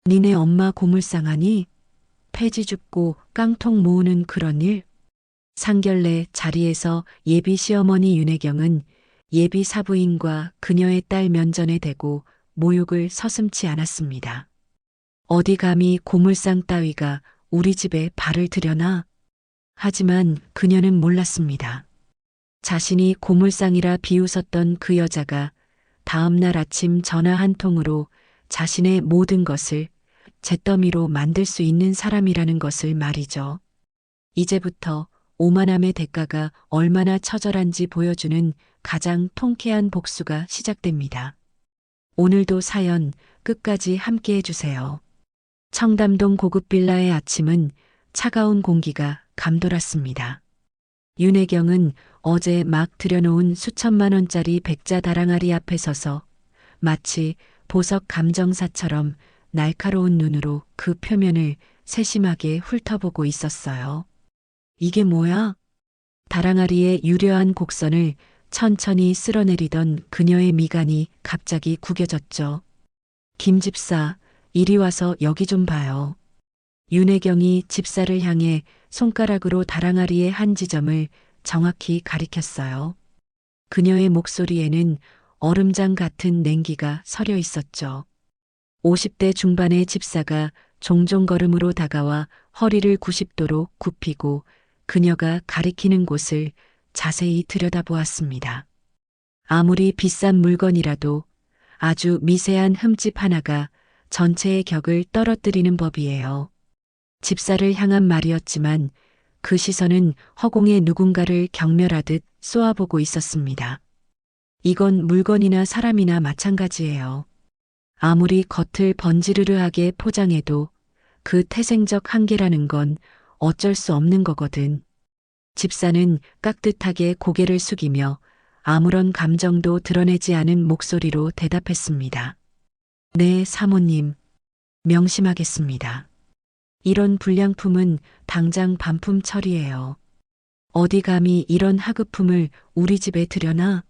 니네 엄마 고물상하니? 폐지 줍고 깡통 모으는 그런 일? 상견례 자리에서 예비 시어머니 윤혜경은 예비 사부인과 그녀의 딸 면전에 대고 모욕을 서슴지 않았습니다. 어디 감히 고물상 따위가 우리 집에 발을 들여나? 하지만 그녀는 몰랐습니다. 자신이 고물상이라 비웃었던 그 여자가 다음 날 아침 전화 한 통으로 자신의 모든 것을 잿더미로 만들 수 있는 사람이라는 것을 말이죠. 이제부터 오만함의 대가가 얼마나 처절한지 보여주는 가장 통쾌한 복수가 시작됩니다. 오늘도 사연 끝까지 함께 해주세요. 청담동 고급 빌라의 아침은 차가운 공기가 감돌았습니다. 윤혜경은 어제 막 들여놓은 수천만 원짜리 백자 다랑아리 앞에 서서 마치 보석 감정사처럼 날카로운 눈으로 그 표면을 세심하게 훑어보고 있었어요. 이게 뭐야? 다랑아리의 유려한 곡선을 천천히 쓸어내리던 그녀의 미간이 갑자기 구겨졌죠. 김 집사, 이리 와서 여기 좀 봐요. 윤혜경이 집사를 향해 손가락으로 다랑아리의 한 지점을 정확히 가리켰어요. 그녀의 목소리에는 얼음장 같은 냉기가 서려 있었죠. 50대 중반의 집사가 종종 걸음으로 다가와 허리를 90도로 굽히고 그녀가 가리키는 곳을 자세히 들여다보았습니다. 아무리 비싼 물건이라도 아주 미세한 흠집 하나가 전체의 격을 떨어뜨리는 법이에요. 집사를 향한 말이었지만 그 시선은 허공에 누군가를 경멸하듯 쏘아보고 있었습니다. 이건 물건이나 사람이나 마찬가지예요. 아무리 겉을 번지르르하게 포장해도 그 태생적 한계라는 건 어쩔 수 없는 거거든. 집사는 깍듯하게 고개를 숙이며 아무런 감정도 드러내지 않은 목소리로 대답했습니다. 네, 사모님. 명심하겠습니다. 이런 불량품은 당장 반품 처리해요. 어디 감히 이런 하급품을 우리 집에 들여놔?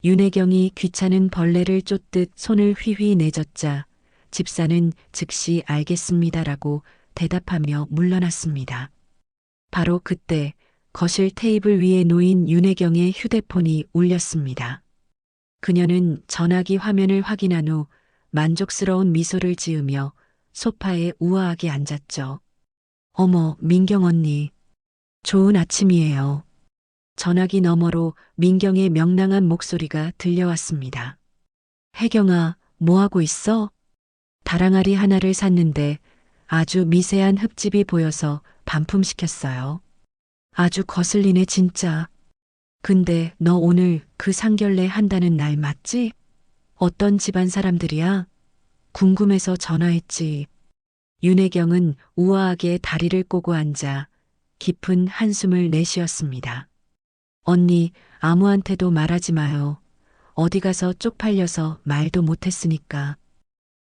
윤혜경이 귀찮은 벌레를 쫓듯 손을 휘휘 내젓자 집사는 즉시 알겠습니다라고 대답하며 물러났습니다. 바로 그때 거실 테이블 위에 놓인 윤혜경의 휴대폰이 울렸습니다. 그녀는 전화기 화면을 확인한 후 만족스러운 미소를 지으며 소파에 우아하게 앉았죠. 어머, 민경 언니. 좋은 아침이에요. 전화기 너머로 민경의 명랑한 목소리가 들려왔습니다. 혜경아, 뭐하고 있어? 다랑아리 하나를 샀는데 아주 미세한 흡집이 보여서 반품시켰어요. 아주 거슬리네 진짜. 근데 너 오늘 그 상견례 한다는 날 맞지? 어떤 집안 사람들이야? 궁금해서 전화했지. 윤혜경은 우아하게 다리를 꼬고 앉아 깊은 한숨을 내쉬었습니다. 언니, 아무한테도 말하지 마요. 어디 가서 쪽팔려서 말도 못했으니까.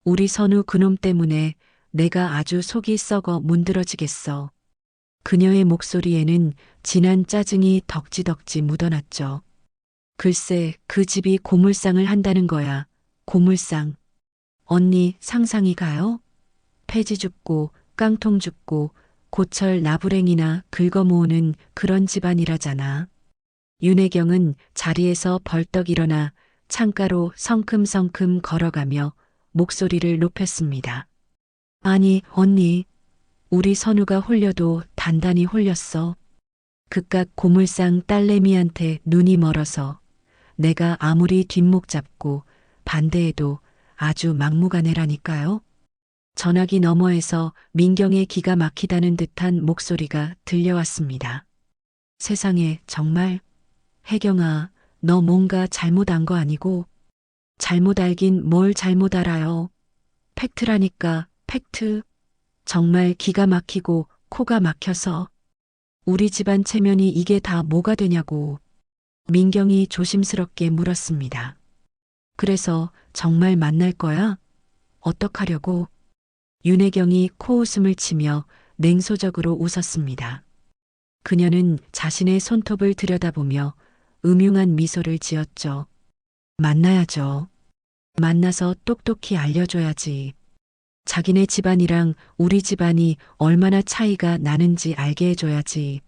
우리 선우 그놈 때문에 내가 아주 속이 썩어 문드러지겠어. 그녀의 목소리에는 진한 짜증이 덕지덕지 묻어났죠. 글쎄, 그 집이 고물상을 한다는 거야. 고물상. 언니 상상이 가요? 폐지 줍고 깡통 줍고 고철 나부랭이나 긁어모으는 그런 집안이라잖아. 윤혜경은 자리에서 벌떡 일어나 창가로 성큼성큼 걸어가며 목소리를 높였습니다. 아니, 언니. 우리 선우가 홀려도 단단히 홀렸어. 그깟 고물상 딸내미한테 눈이 멀어서 내가 아무리 뒷목 잡고 반대해도 아주 막무가내라니까요. 전화기 너머에서 민경의 기가 막히다는 듯한 목소리가 들려왔습니다. 세상에 정말. 혜경아, 너 뭔가 잘못 안 거 아니고? 잘못 알긴 뭘 잘못 알아요. 팩트라니까, 팩트. 정말 기가 막히고 코가 막혀서. 우리 집안 체면이 이게 다 뭐가 되냐고. 민경이 조심스럽게 물었습니다. 그래서 정말 만날 거야? 어떡하려고? 윤혜경이 코웃음을 치며 냉소적으로 웃었습니다. 그녀는 자신의 손톱을 들여다보며 음흉한 미소를 지었죠. 만나야죠. 만나서 똑똑히 알려줘야지. 자기네 집안이랑 우리 집안이 얼마나 차이가 나는지 알게 해줘야지.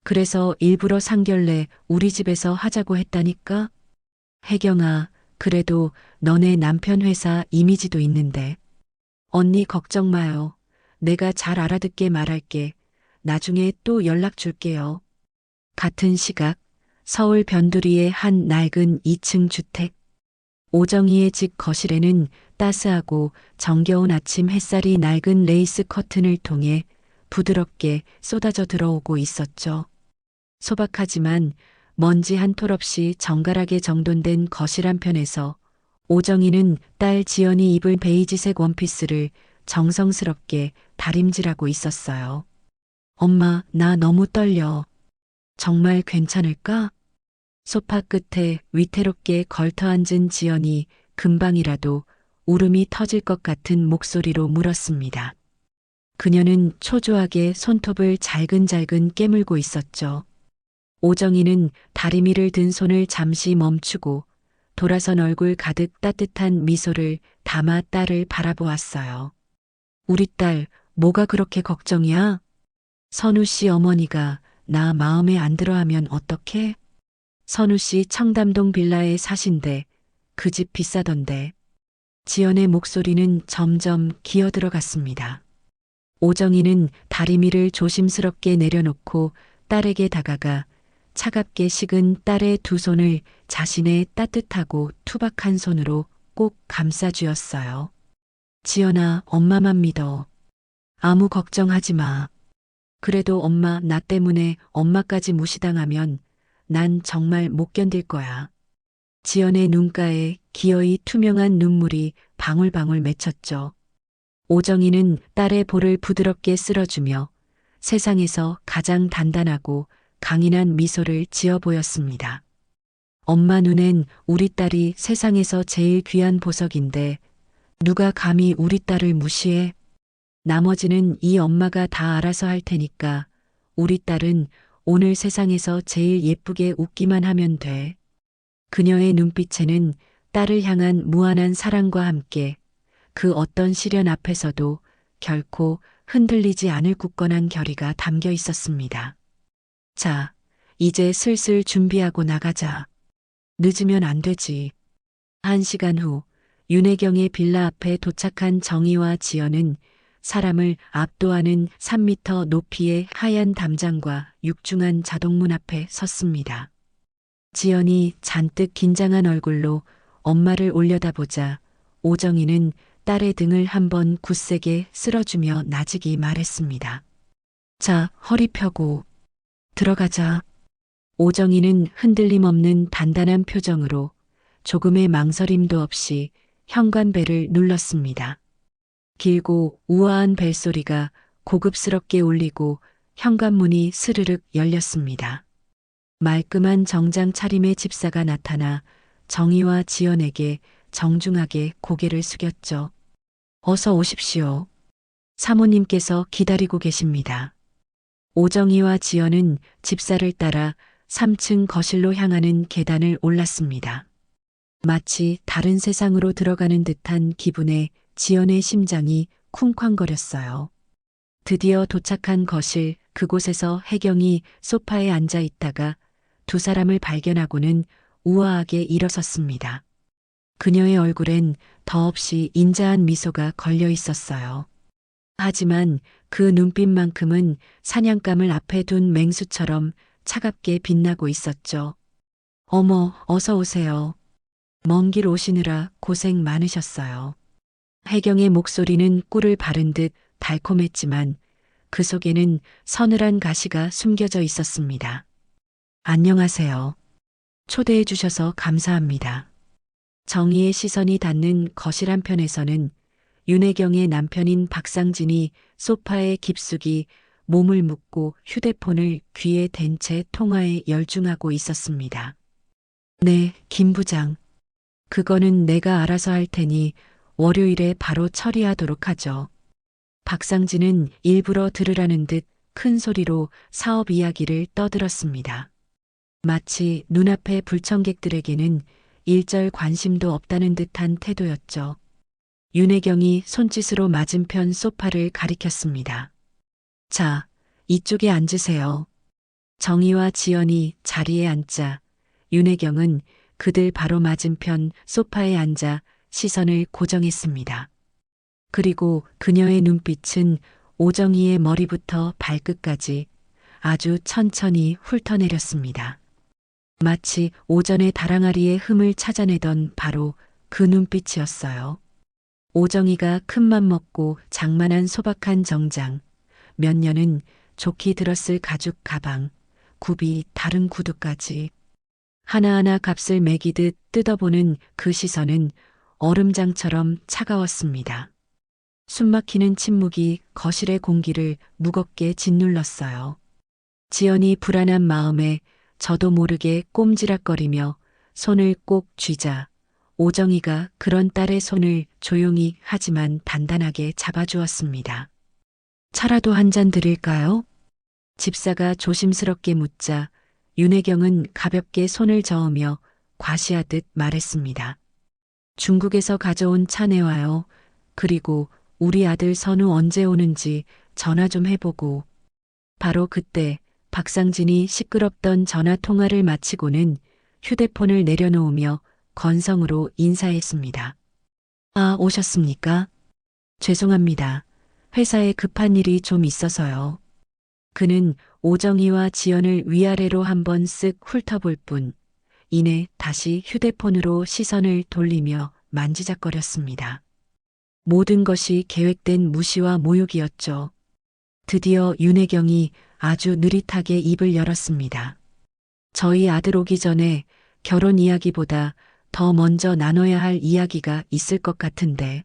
그래서 일부러 상견례 우리 집에서 하자고 했다니까? 혜경아, 그래도 너네 남편 회사 이미지도 있는데. 언니 걱정 마요. 내가 잘 알아듣게 말할게. 나중에 또 연락 줄게요. 같은 시각, 서울 변두리의 한 낡은 2층 주택. 오정희의 집 거실에는 따스하고 정겨운 아침 햇살이 낡은 레이스 커튼을 통해 부드럽게 쏟아져 들어오고 있었죠. 소박하지만 먼지 한 톨 없이 정갈하게 정돈된 거실 한편에서 오정희는 딸 지연이 입을 베이지색 원피스를 정성스럽게 다림질하고 있었어요. 엄마, 나 너무 떨려. 정말 괜찮을까? 소파 끝에 위태롭게 걸터 앉은 지연이 금방이라도 울음이 터질 것 같은 목소리로 물었습니다. 그녀는 초조하게 손톱을 잘근잘근 깨물고 있었죠. 오정희는 다리미를 든 손을 잠시 멈추고 돌아선 얼굴 가득 따뜻한 미소를 담아 딸을 바라보았어요. 우리 딸, 뭐가 그렇게 걱정이야? 선우 씨 어머니가 나 마음에 안 들어 하면 어떡해? 선우 씨 청담동 빌라에 사신대. 그 집 비싸던데. 지연의 목소리는 점점 기어 들어갔습니다. 오정희는 다리미를 조심스럽게 내려놓고 딸에게 다가가 차갑게 식은 딸의 두 손을 자신의 따뜻하고 투박한 손으로 꼭 감싸 주었어요. 지연아, 엄마만 믿어. 아무 걱정하지 마. 그래도 엄마 나 때문에 엄마까지 무시당하면 난 정말 못 견딜 거야. 지연의 눈가에 기어이 투명한 눈물이 방울방울 맺혔죠. 오정희는 딸의 볼을 부드럽게 쓸어주며 세상에서 가장 단단하고 강인한 미소를 지어 보였습니다. 엄마 눈엔 우리 딸이 세상에서 제일 귀한 보석인데 누가 감히 우리 딸을 무시해? 나머지는 이 엄마가 다 알아서 할 테니까 우리 딸은 오늘 세상에서 제일 예쁘게 웃기만 하면 돼. 그녀의 눈빛에는 딸을 향한 무한한 사랑과 함께 그 어떤 시련 앞에서도 결코 흔들리지 않을 굳건한 결의가 담겨 있었습니다. 자, 이제 슬슬 준비하고 나가자. 늦으면 안 되지. 1시간 후 윤혜경의 빌라 앞에 도착한 정희와 지연은 사람을 압도하는 3미터 높이의 하얀 담장과 육중한 자동문 앞에 섰습니다. 지연이 잔뜩 긴장한 얼굴로 엄마를 올려다보자 오정희는 딸의 등을 한번 굳세게 쓸어주며 나직이 말했습니다. 자, 허리 펴고 들어가자. 오정희는 흔들림 없는 단단한 표정으로 조금의 망설임도 없이 현관벨을 눌렀습니다. 길고 우아한 벨소리가 고급스럽게 울리고 현관문이 스르륵 열렸습니다. 말끔한 정장 차림의 집사가 나타나 정희와 지연에게 정중하게 고개를 숙였죠. 어서 오십시오. 사모님께서 기다리고 계십니다. 오정희와 지연은 집사를 따라 3층 거실로 향하는 계단을 올랐습니다. 마치 다른 세상으로 들어가는 듯한 기분에 지연의 심장이 쿵쾅거렸어요. 드디어 도착한 거실, 그곳에서 혜경이 소파에 앉아 있다가 두 사람을 발견하고는 우아하게 일어섰습니다. 그녀의 얼굴엔 더없이 인자한 미소가 걸려 있었어요. 하지만 그 눈빛만큼은 사냥감을 앞에 둔 맹수처럼 차갑게 빛나고 있었죠. 어머, 어서 오세요. 먼 길 오시느라 고생 많으셨어요. 혜경의 목소리는 꿀을 바른 듯 달콤했지만 그 속에는 서늘한 가시가 숨겨져 있었습니다. 안녕하세요. 초대해 주셔서 감사합니다. 정희의 시선이 닿는 거실 한편에서는 윤혜경의 남편인 박상진이 소파에 깊숙이 몸을 묻고 휴대폰을 귀에 댄 채 통화에 열중하고 있었습니다. 네, 김 부장. 그거는 내가 알아서 할 테니 월요일에 바로 처리하도록 하죠. 박상진은 일부러 들으라는 듯 큰 소리로 사업 이야기를 떠들었습니다. 마치 눈앞의 불청객들에게는 일절 관심도 없다는 듯한 태도였죠. 윤혜경이 손짓으로 맞은편 소파를 가리켰습니다. 자, 이쪽에 앉으세요. 정희와 지연이 자리에 앉자 윤혜경은 그들 바로 맞은편 소파에 앉아 시선을 고정했습니다. 그리고 그녀의 눈빛은 오정희의 머리부터 발끝까지 아주 천천히 훑어내렸습니다. 마치 오전의 다랑아리의 흠을 찾아내던 바로 그 눈빛이었어요. 오정희가 큰맘 먹고 장만한 소박한 정장, 몇 년은 좋게 들었을 가죽 가방, 굽이 다른 구두까지 하나하나 값을 매기듯 뜯어보는 그 시선은 얼음장처럼 차가웠습니다. 숨막히는 침묵이 거실의 공기를 무겁게 짓눌렀어요. 지연이 불안한 마음에 저도 모르게 꼼지락거리며 손을 꼭 쥐자 오정희가 그런 딸의 손을 조용히 하지만 단단하게 잡아주었습니다. 차라도 한 잔 드릴까요? 집사가 조심스럽게 묻자 윤혜경은 가볍게 손을 저으며 과시하듯 말했습니다. 중국에서 가져온 차 내와요. 그리고 우리 아들 선우 언제 오는지 전화 좀 해보고. 바로 그때 박상진이 시끄럽던 전화 통화를 마치고는 휴대폰을 내려놓으며 건성으로 인사했습니다. 아, 오셨습니까? 죄송합니다. 회사에 급한 일이 좀 있어서요. 그는 오정희와 지연을 위아래로 한번 쓱 훑어볼 뿐 이내 다시 휴대폰으로 시선을 돌리며 만지작거렸습니다. 모든 것이 계획된 무시와 모욕이었죠. 드디어 윤혜경이 아주 느릿하게 입을 열었습니다. 저희 아들 오기 전에 결혼 이야기보다 더 먼저 나눠야 할 이야기가 있을 것 같은데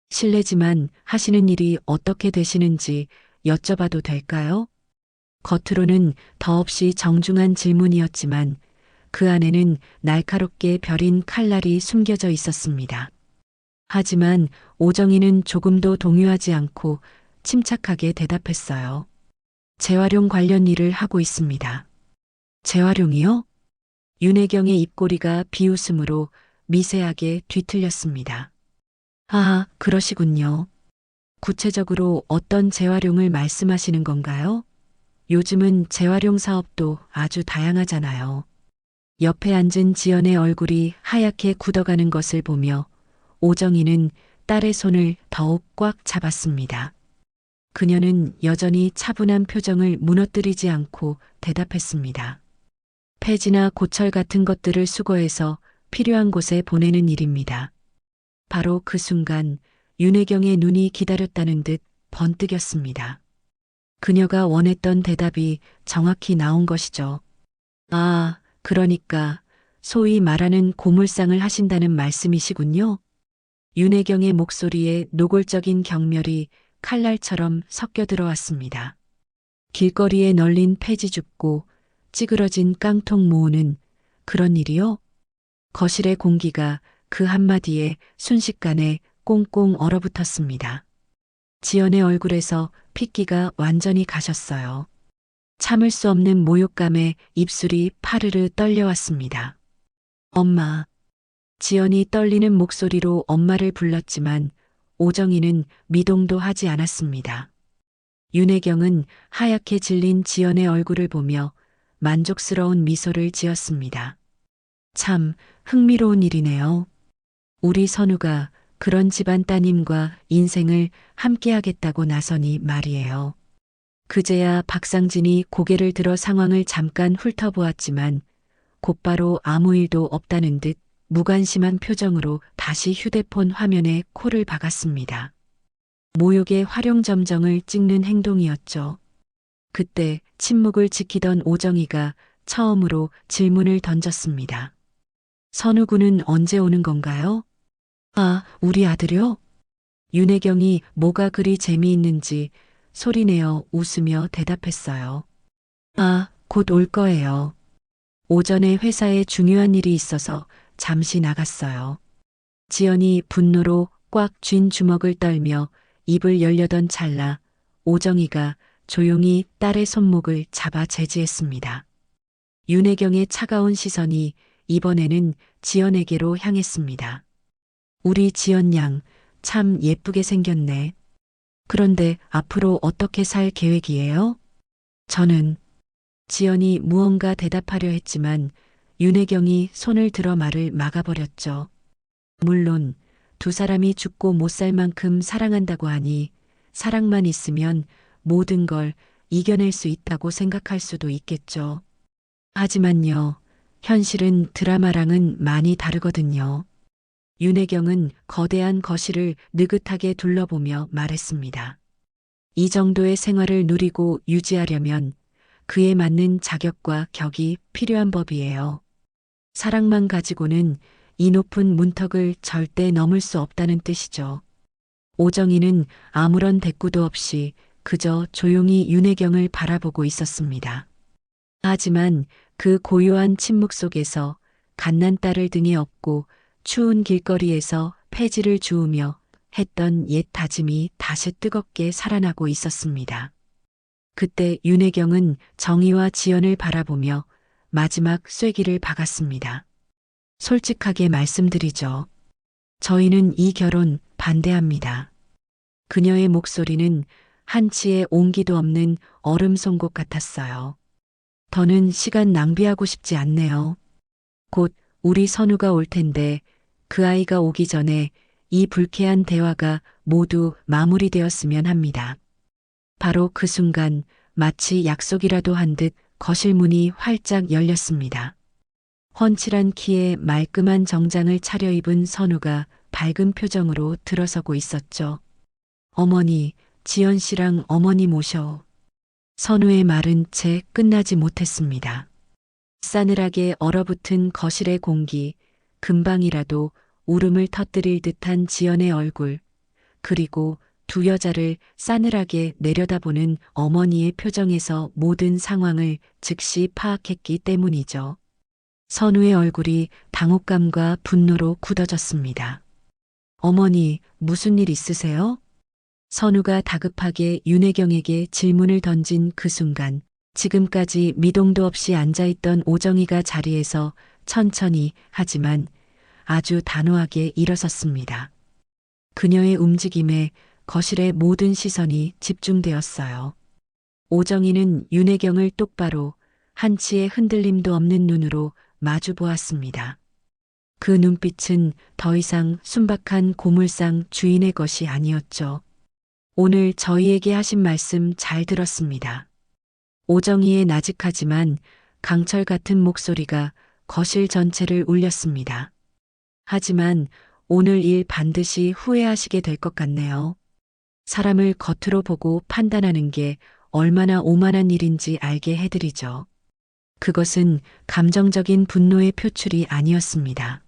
실례지만 하시는 일이 어떻게 되시는지 여쭤봐도 될까요? 겉으로는 더없이 정중한 질문이었지만 그 안에는 날카롭게 벼린 칼날이 숨겨져 있었습니다. 하지만 오정희는 조금도 동요하지 않고 침착하게 대답했어요. 재활용 관련 일을 하고 있습니다. 재활용이요? 윤혜경의 입꼬리가 비웃음으로 미세하게 뒤틀렸습니다. 아, 그러시군요. 구체적으로 어떤 재활용을 말씀하시는 건가요? 요즘은 재활용 사업도 아주 다양하잖아요. 옆에 앉은 지연의 얼굴이 하얗게 굳어가는 것을 보며 오정희는 딸의 손을 더욱 꽉 잡았습니다. 그녀는 여전히 차분한 표정을 무너뜨리지 않고 대답했습니다. 폐지나 고철 같은 것들을 수거해서 필요한 곳에 보내는 일입니다. 바로 그 순간 윤혜경의 눈이 기다렸다는 듯 번뜩였습니다. 그녀가 원했던 대답이 정확히 나온 것이죠. 아, 그러니까 소위 말하는 고물상을 하신다는 말씀이시군요. 윤혜경의 목소리에 노골적인 경멸이 칼날처럼 섞여 들어왔습니다. 길거리에 널린 폐지 줍고 찌그러진 깡통 모으는 그런 일이요? 거실의 공기가 그 한마디에 순식간에 꽁꽁 얼어붙었습니다. 지연의 얼굴에서 핏기가 완전히 가셨어요. 참을 수 없는 모욕감에 입술이 파르르 떨려왔습니다. 엄마. 지연이 떨리는 목소리로 엄마를 불렀지만 오정희는 미동도 하지 않았습니다. 윤혜경은 하얗게 질린 지연의 얼굴을 보며 만족스러운 미소를 지었습니다. 참 흥미로운 일이네요. 우리 선우가 그런 집안 따님과 인생을 함께하겠다고 나서니 말이에요. 그제야 박상진이 고개를 들어 상황을 잠깐 훑어보았지만 곧바로 아무 일도 없다는 듯 무관심한 표정으로 다시 휴대폰 화면에 코를 박았습니다. 모욕의 활용점정을 찍는 행동이었죠. 그때 침묵을 지키던 오정희가 처음으로 질문을 던졌습니다. 선우 군은 언제 오는 건가요? 아, 우리 아들요? 윤혜경이 뭐가 그리 재미있는지 소리내어 웃으며 대답했어요. 아, 곧 올 거예요. 오전에 회사에 중요한 일이 있어서 잠시 나갔어요. 지연이 분노로 꽉 쥔 주먹을 떨며 입을 열려던 찰나 오정희가 조용히 딸의 손목을 잡아 제지했습니다. 윤혜경의 차가운 시선이 이번에는 지연에게로 향했습니다. 우리 지연 양, 참 예쁘게 생겼네. 그런데 앞으로 어떻게 살 계획이에요? 저는 지연이 무언가 대답하려 했지만 윤혜경이 손을 들어 말을 막아버렸죠. 물론 두 사람이 죽고 못 살 만큼 사랑한다고 하니 사랑만 있으면 모든 걸 이겨낼 수 있다고 생각할 수도 있겠죠. 하지만요, 현실은 드라마랑은 많이 다르거든요. 윤혜경은 거대한 거실을 느긋하게 둘러보며 말했습니다. 이 정도의 생활을 누리고 유지하려면 그에 맞는 자격과 격이 필요한 법이에요. 사랑만 가지고는 이 높은 문턱을 절대 넘을 수 없다는 뜻이죠. 오정희는 아무런 대꾸도 없이 그저 조용히 윤혜경을 바라보고 있었습니다. 하지만 그 고요한 침묵 속에서 갓난 딸을 등에 업고 추운 길거리에서 폐지를 주우며 했던 옛 다짐이 다시 뜨겁게 살아나고 있었습니다. 그때 윤혜경은 정희와 지연을 바라보며 마지막 쐐기를 박았습니다. 솔직하게 말씀드리죠. 저희는 이 결혼 반대합니다. 그녀의 목소리는 한치의 온기도 없는 얼음 송곳 같았어요. 더는 시간 낭비하고 싶지 않네요. 곧 우리 선우가 올 텐데 그 아이가 오기 전에 이 불쾌한 대화가 모두 마무리되었으면 합니다. 바로 그 순간 마치 약속이라도 한 듯 거실 문이 활짝 열렸습니다. 훤칠한 키에 말끔한 정장을 차려입은 선우가 밝은 표정으로 들어서고 있었죠. 어머니, 지연 씨랑 어머니 모셔. 선우의 말은 채 끝나지 못했습니다. 싸늘하게 얼어붙은 거실의 공기, 금방이라도 울음을 터뜨릴 듯한 지연의 얼굴, 그리고 두 여자를 싸늘하게 내려다보는 어머니의 표정에서 모든 상황을 즉시 파악했기 때문이죠. 선우의 얼굴이 당혹감과 분노로 굳어졌습니다. 어머니, 무슨 일 있으세요? 선우가 다급하게 윤혜경에게 질문을 던진 그 순간 지금까지 미동도 없이 앉아있던 오정희가 자리에서 천천히 하지만 아주 단호하게 일어섰습니다. 그녀의 움직임에 거실의 모든 시선이 집중되었어요. 오정희는 윤혜경을 똑바로 한치의 흔들림도 없는 눈으로 마주 보았습니다. 그 눈빛은 더 이상 순박한 고물상 주인의 것이 아니었죠. 오늘 저희에게 하신 말씀 잘 들었습니다. 오정희의 나직하지만 강철 같은 목소리가 거실 전체를 울렸습니다. 하지만 오늘 일 반드시 후회하시게 될 것 같네요. 사람을 겉으로 보고 판단하는 게 얼마나 오만한 일인지 알게 해드리죠. 그것은 감정적인 분노의 표출이 아니었습니다.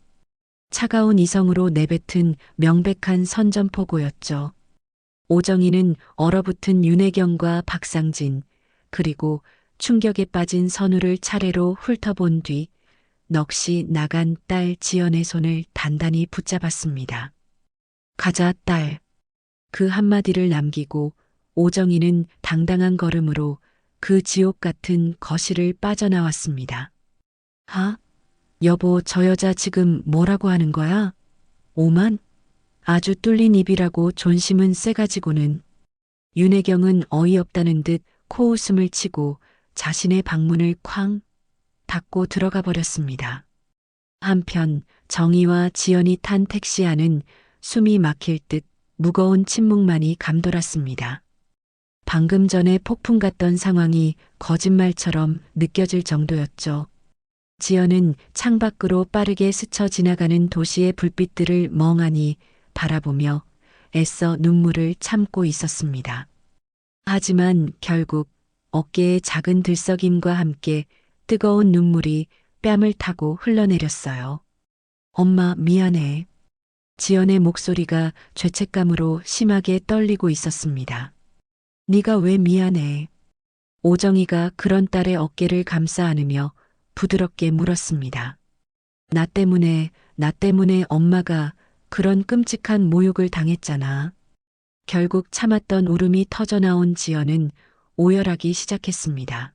차가운 이성으로 내뱉은 명백한 선전포고였죠. 오정희는 얼어붙은 윤혜경과 박상진, 그리고 충격에 빠진 선우를 차례로 훑어본 뒤 넋이 나간 딸 지연의 손을 단단히 붙잡았습니다. 가자, 딸. 그 한마디를 남기고 오정희는 당당한 걸음으로 그 지옥 같은 거실을 빠져나왔습니다. 여보, 저 여자 지금 뭐라고 하는 거야? 오만? 아주 뚫린 입이라고 존심은 세가지고는. 윤혜경은 어이없다는 듯 코웃음을 치고 자신의 방문을 쾅 닫고 들어가 버렸습니다. 한편 정희와 지연이 탄 택시 안은 숨이 막힐 듯 무거운 침묵만이 감돌았습니다. 방금 전에 폭풍 같던 상황이 거짓말처럼 느껴질 정도였죠. 지연은 창밖으로 빠르게 스쳐 지나가는 도시의 불빛들을 멍하니 바라보며 애써 눈물을 참고 있었습니다. 하지만 결국 어깨의 작은 들썩임과 함께 뜨거운 눈물이 뺨을 타고 흘러내렸어요. 엄마, 미안해. 지연의 목소리가 죄책감으로 심하게 떨리고 있었습니다. 네가 왜 미안해? 오정희가 그런 딸의 어깨를 감싸 안으며 부드럽게 물었습니다. 나 때문에 엄마가 그런 끔찍한 모욕을 당했잖아. 결국 참았던 울음이 터져나온 지연은 오열하기 시작했습니다.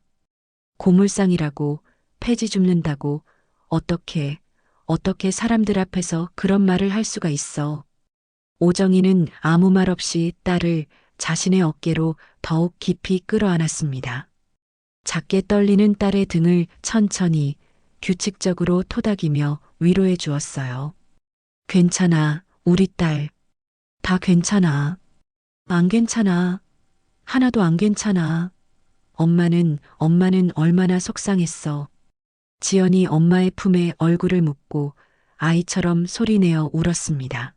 고물상이라고, 폐지 줍는다고, 어떻게 사람들 앞에서 그런 말을 할 수가 있어. 오정희는 아무 말 없이 딸을 자신의 어깨로 더욱 깊이 끌어안았습니다. 작게 떨리는 딸의 등을 천천히 규칙적으로 토닥이며 위로해 주었어요. 괜찮아, 우리 딸. 다 괜찮아. 안 괜찮아. 하나도 안 괜찮아. 엄마는 얼마나 속상했어. 지연이 엄마의 품에 얼굴을 묻고 아이처럼 소리내어 울었습니다.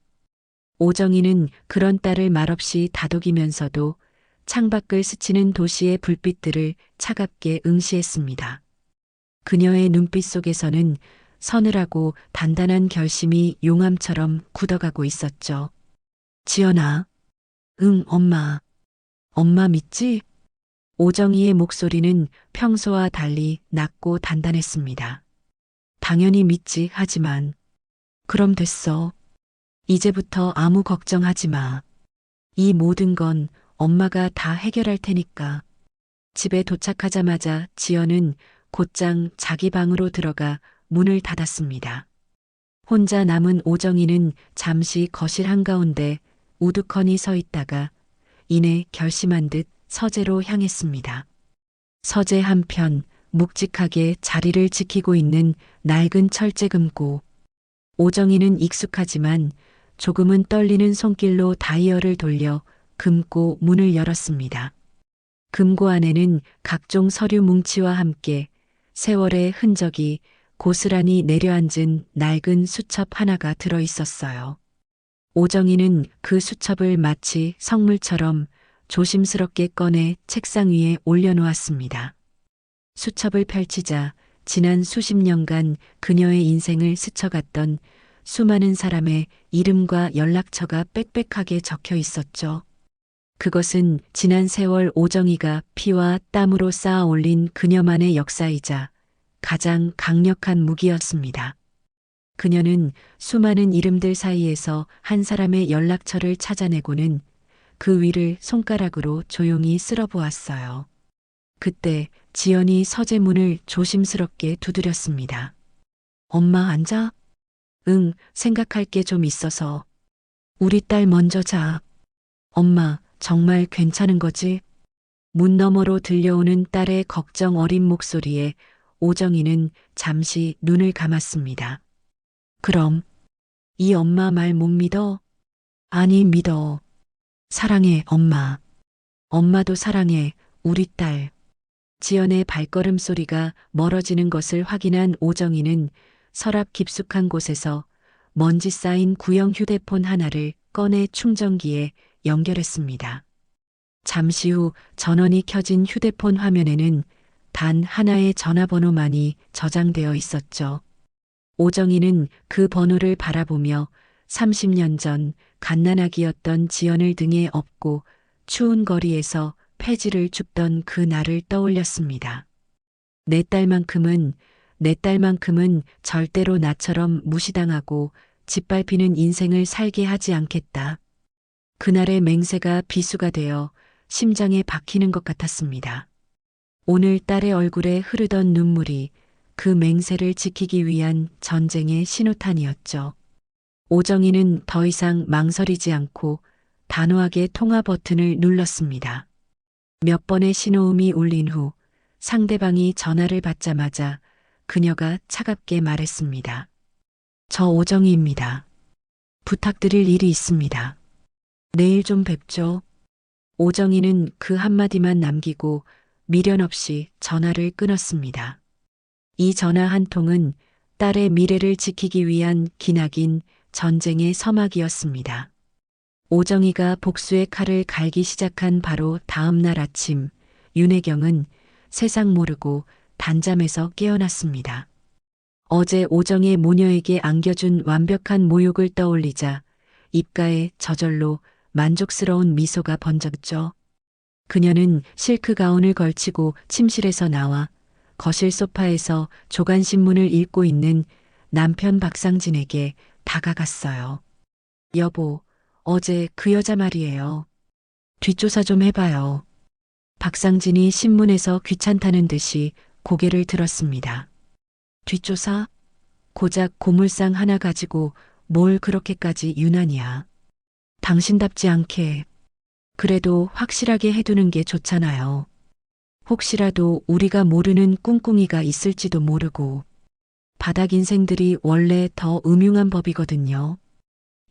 오정희는 그런 딸을 말없이 다독이면서도 창밖을 스치는 도시의 불빛들을 차갑게 응시했습니다. 그녀의 눈빛 속에서는 서늘하고 단단한 결심이 용암처럼 굳어가고 있었죠. 지연아. 응, 엄마. 엄마 믿지? 오정희의 목소리는 평소와 달리 낮고 단단했습니다. 당연히 믿지, 하지만. 그럼 됐어. 이제부터 아무 걱정하지 마. 이 모든 건 엄마가 다 해결할 테니까. 집에 도착하자마자 지연은 곧장 자기 방으로 들어가 문을 닫았습니다. 혼자 남은 오정희는 잠시 거실 한가운데 우두커니 서 있다가 이내 결심한 듯 서재로 향했습니다. 서재 한편 묵직하게 자리를 지키고 있는 낡은 철제 금고. 오정희는 익숙하지만 조금은 떨리는 손길로 다이얼을 돌려 금고 문을 열었습니다. 금고 안에는 각종 서류 뭉치와 함께 세월의 흔적이 고스란히 내려앉은 낡은 수첩 하나가 들어 있었어요. 오정희는 그 수첩을 마치 성물처럼 조심스럽게 꺼내 책상 위에 올려놓았습니다. 수첩을 펼치자 지난 수십 년간 그녀의 인생을 스쳐갔던 수많은 사람의 이름과 연락처가 빽빽하게 적혀 있었죠. 그것은 지난 세월 오정희가 피와 땀으로 쌓아 올린 그녀만의 역사이자 가장 강력한 무기였습니다. 그녀는 수많은 이름들 사이에서 한 사람의 연락처를 찾아내고는 그 위를 손가락으로 조용히 쓸어보았어요. 그때 지연이 서재 문을 조심스럽게 두드렸습니다. 엄마 앉아? 응, 생각할 게 좀 있어서. 우리 딸 먼저 자. 엄마, 정말 괜찮은 거지? 문 너머로 들려오는 딸의 걱정 어린 목소리에 오정희는 잠시 눈을 감았습니다. 그럼, 이 엄마 말 못 믿어? 아니, 믿어. 사랑해, 엄마. 엄마도 사랑해, 우리 딸. 지연의 발걸음 소리가 멀어지는 것을 확인한 오정희는 서랍 깊숙한 곳에서 먼지 쌓인 구형 휴대폰 하나를 꺼내 충전기에 연결했습니다. 잠시 후 전원이 켜진 휴대폰 화면에는 단 하나의 전화번호만이 저장되어 있었죠. 오정희는 그 번호를 바라보며 30년 전 갓난아기였던 지연을 등에 업고 추운 거리에서 폐지를 줍던 그 날을 떠올렸습니다. 내 딸만큼은 절대로 나처럼 무시당하고 짓밟히는 인생을 살게 하지 않겠다. 그날의 맹세가 비수가 되어 심장에 박히는 것 같았습니다. 오늘 딸의 얼굴에 흐르던 눈물이 그 맹세를 지키기 위한 전쟁의 신호탄이었죠. 오정희는 더 이상 망설이지 않고 단호하게 통화 버튼을 눌렀습니다. 몇 번의 신호음이 울린 후 상대방이 전화를 받자마자 그녀가 차갑게 말했습니다. 저 오정희입니다. 부탁드릴 일이 있습니다. 내일 좀 뵙죠. 오정희는 그 한마디만 남기고 미련 없이 전화를 끊었습니다. 이 전화 한 통은 딸의 미래를 지키기 위한 기나긴 전쟁의 서막이었습니다. 오정희가 복수의 칼을 갈기 시작한 바로 다음 날 아침, 윤혜경은 세상 모르고 단잠에서 깨어났습니다. 어제 오정의 모녀에게 안겨준 완벽한 모욕을 떠올리자 입가에 저절로 만족스러운 미소가 번졌죠. 그녀는 실크 가운을 걸치고 침실에서 나와 거실 소파에서 조간신문을 읽고 있는 남편 박상진에게 다가갔어요. 여보, 어제 그 여자 말이에요. 뒷조사 좀 해봐요. 박상진이 신문에서 귀찮다는 듯이 고개를 들었습니다. 뒷조사? 고작 고물상 하나 가지고 뭘 그렇게까지 유난이야. 당신답지 않게. 그래도 확실하게 해두는 게 좋잖아요. 혹시라도 우리가 모르는 꿍꿍이가 있을지도 모르고. 바닥 인생들이 원래 더 음흉한 법이거든요.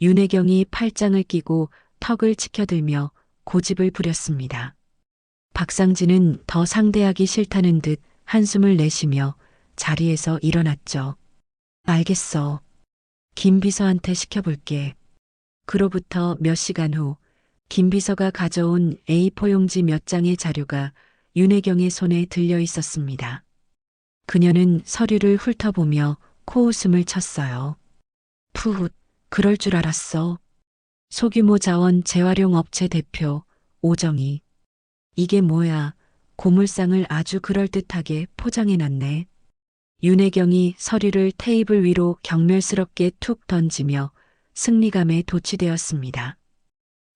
윤혜경이 팔짱을 끼고 턱을 치켜들며 고집을 부렸습니다. 박상진은 더 상대하기 싫다는 듯 한숨을 내쉬며 자리에서 일어났죠. 알겠어. 김 비서한테 시켜볼게. 그로부터 몇 시간 후 김 비서가 가져온 A4 용지 몇 장의 자료가 윤혜경의 손에 들려 있었습니다. 그녀는 서류를 훑어보며 코웃음을 쳤어요. 푸훗, 그럴 줄 알았어. 소규모 자원 재활용 업체 대표 오정희. 이게 뭐야? 고물상을 아주 그럴듯하게 포장해놨네. 윤혜경이 서류를 테이블 위로 경멸스럽게 툭 던지며 승리감에 도취되었습니다.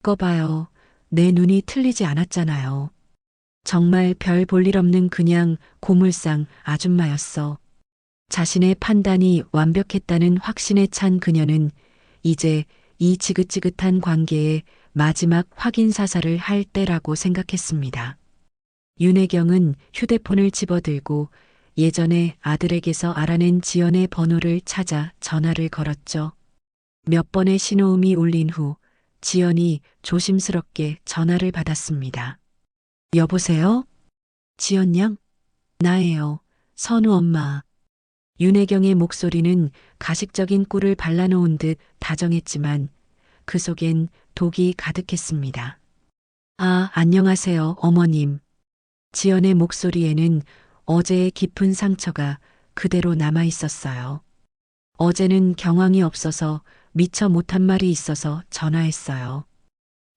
꺼봐요. 내 눈이 틀리지 않았잖아요. 정말 별 볼 일 없는 그냥 고물상 아줌마였어. 자신의 판단이 완벽했다는 확신에 찬 그녀는 이제 이 지긋지긋한 관계의 마지막 확인 사살을 할 때라고 생각했습니다. 윤혜경은 휴대폰을 집어들고 예전에 아들에게서 알아낸 지연의 번호를 찾아 전화를 걸었죠. 몇 번의 신호음이 울린 후 지연이 조심스럽게 전화를 받았습니다. 여보세요? 지연 양? 나예요. 선우 엄마. 윤혜경의 목소리는 가식적인 꿀을 발라놓은 듯 다정했지만 그 속엔 독이 가득했습니다. 아, 안녕하세요, 어머님. 지연의 목소리에는 어제의 깊은 상처가 그대로 남아 있었어요. 어제는 경황이 없어서 미처 못한 말이 있어서 전화했어요.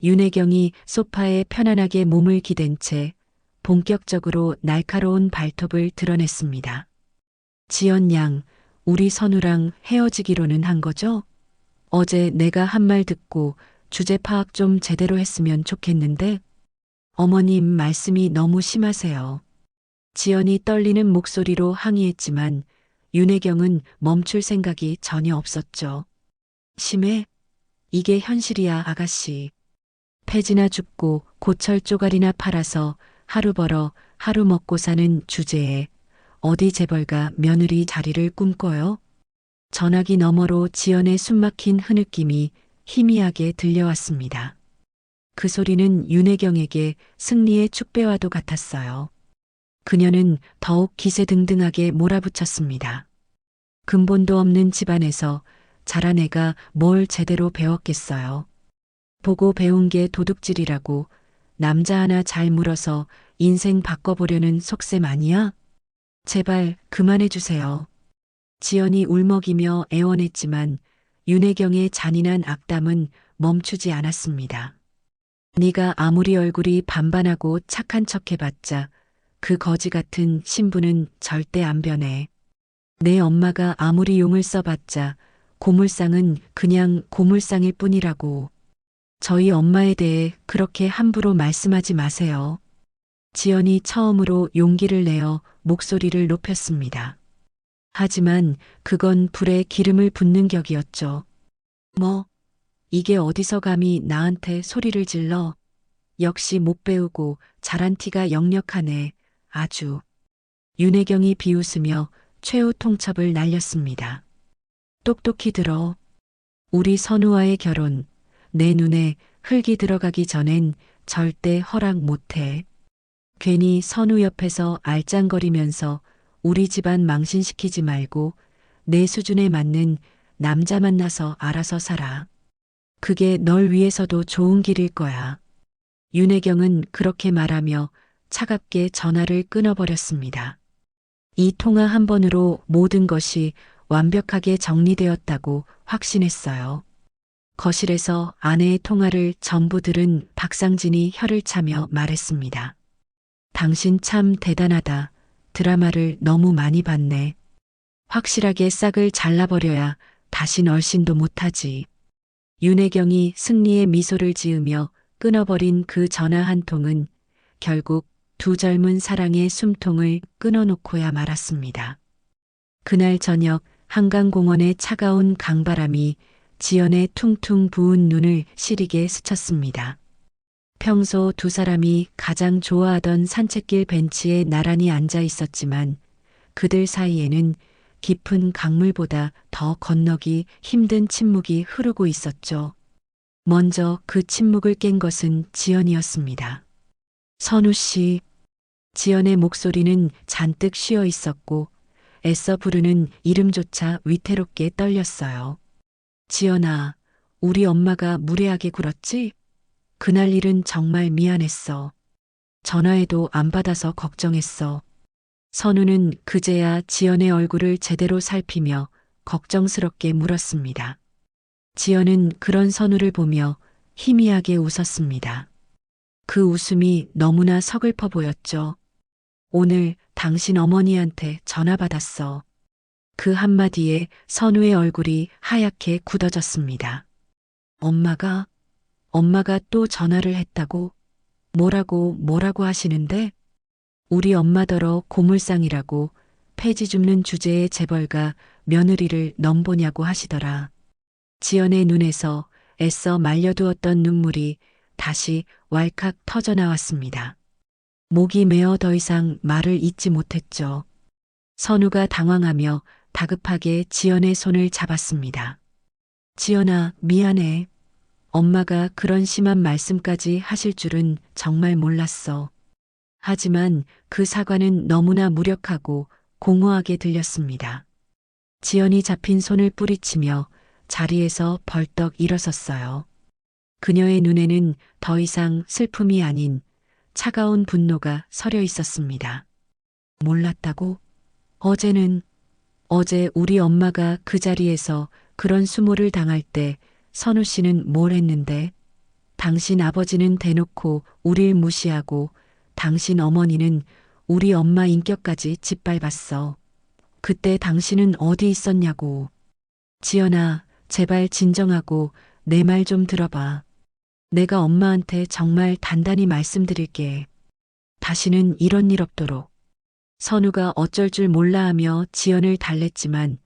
윤혜경이 소파에 편안하게 몸을 기댄 채 본격적으로 날카로운 발톱을 드러냈습니다. 지연 양, 우리 선우랑 헤어지기로는 한 거죠? 어제 내가 한 말 듣고 주제 파악 좀 제대로 했으면 좋겠는데 어머님 말씀이 너무 심하세요. 지연이 떨리는 목소리로 항의했지만 윤혜경은 멈출 생각이 전혀 없었죠. 심해? 이게 현실이야, 아가씨. 폐지나 줍고 고철 쪼가리나 팔아서 하루 벌어 하루 먹고 사는 주제에 어디 재벌가 며느리 자리를 꿈꿔요? 전화기 너머로 지연의 숨막힌 흐느낌이 희미하게 들려왔습니다. 그 소리는 윤혜경에게 승리의 축배와도 같았어요. 그녀는 더욱 기세등등하게 몰아붙였습니다. 근본도 없는 집안에서 자란 애가 뭘 제대로 배웠겠어요. 보고 배운 게 도둑질이라고 남자 하나 잘 물어서 인생 바꿔보려는 속셈 아니야? 제발 그만해주세요. 지연이 울먹이며 애원했지만 윤혜경의 잔인한 악담은 멈추지 않았습니다. 네가 아무리 얼굴이 반반하고 착한 척 해봤자 그 거지 같은 신부는 절대 안 변해. 내 엄마가 아무리 용을 써봤자 고물상은 그냥 고물상일 뿐이라고. 저희 엄마에 대해 그렇게 함부로 말씀하지 마세요. 지연이 처음으로 용기를 내어 목소리를 높였습니다. 하지만 그건 불에 기름을 붓는 격이었죠. 뭐, 이게 어디서 감히 나한테 소리를 질러. 역시 못 배우고 자란 티가 역력하네. 아주. 윤혜경이 비웃으며 최후 통첩을 날렸습니다. 똑똑히 들어. 우리 선우와의 결혼, 내 눈에 흙이 들어가기 전엔 절대 허락 못해. 괜히 선우 옆에서 알짱거리면서 우리 집안 망신시키지 말고 내 수준에 맞는 남자 만나서 알아서 살아. 그게 널 위해서도 좋은 길일 거야. 윤혜경은 그렇게 말하며 차갑게 전화를 끊어버렸습니다. 이 통화 한 번으로 모든 것이 완벽하게 정리되었다고 확신했어요. 거실에서 아내의 통화를 전부 들은 박상진이 혀를 차며 말했습니다. 당신 참 대단하다. 드라마를 너무 많이 봤네. 확실하게 싹을 잘라버려야 다신 얼씬도 못하지. 윤혜경이 승리의 미소를 지으며 끊어버린 그 전화 한 통은 결국 두 젊은 사랑의 숨통을 끊어놓고야 말았습니다. 그날 저녁 한강공원의 차가운 강바람이 지연의 퉁퉁 부은 눈을 시리게 스쳤습니다. 평소 두 사람이 가장 좋아하던 산책길 벤치에 나란히 앉아 있었지만 그들 사이에는 깊은 강물보다 더 건너기 힘든 침묵이 흐르고 있었죠. 먼저 그 침묵을 깬 것은 지연이었습니다. 선우 씨. 지연의 목소리는 잔뜩 쉬어 있었고 애써 부르는 이름조차 위태롭게 떨렸어요. 지연아, 우리 엄마가 무례하게 굴었지? 그날 일은 정말 미안했어. 전화해도 안 받아서 걱정했어. 선우는 그제야 지연의 얼굴을 제대로 살피며 걱정스럽게 물었습니다. 지연은 그런 선우를 보며 희미하게 웃었습니다. 그 웃음이 너무나 서글퍼 보였죠. 오늘 당신 어머니한테 전화 받았어. 그 한마디에 선우의 얼굴이 하얗게 굳어졌습니다. 엄마가 또 전화를 했다고? 뭐라고 하시는데? 우리 엄마더러 고물상이라고 폐지 줍는 주제의 재벌가 며느리를 넘보냐고 하시더라. 지연의 눈에서 애써 말려두었던 눈물이 다시 왈칵 터져나왔습니다. 목이 메어 더 이상 말을 잇지 못했죠. 선우가 당황하며 다급하게 지연의 손을 잡았습니다. 지연아, 미안해. 엄마가 그런 심한 말씀까지 하실 줄은 정말 몰랐어. 하지만 그 사과는 너무나 무력하고 공허하게 들렸습니다. 지연이 잡힌 손을 뿌리치며 자리에서 벌떡 일어섰어요. 그녀의 눈에는 더 이상 슬픔이 아닌 차가운 분노가 서려 있었습니다. 몰랐다고? 어제 우리 엄마가 그 자리에서 그런 수모를 당할 때 선우 씨는 뭘 했는데? 당신 아버지는 대놓고 우릴 무시하고 당신 어머니는 우리 엄마 인격까지 짓밟았어. 그때 당신은 어디 있었냐고. 지연아, 제발 진정하고 내 말 좀 들어봐. 내가 엄마한테 정말 단단히 말씀드릴게. 다시는 이런 일 없도록. 선우가 어쩔 줄 몰라 하며 지연을 달랬지만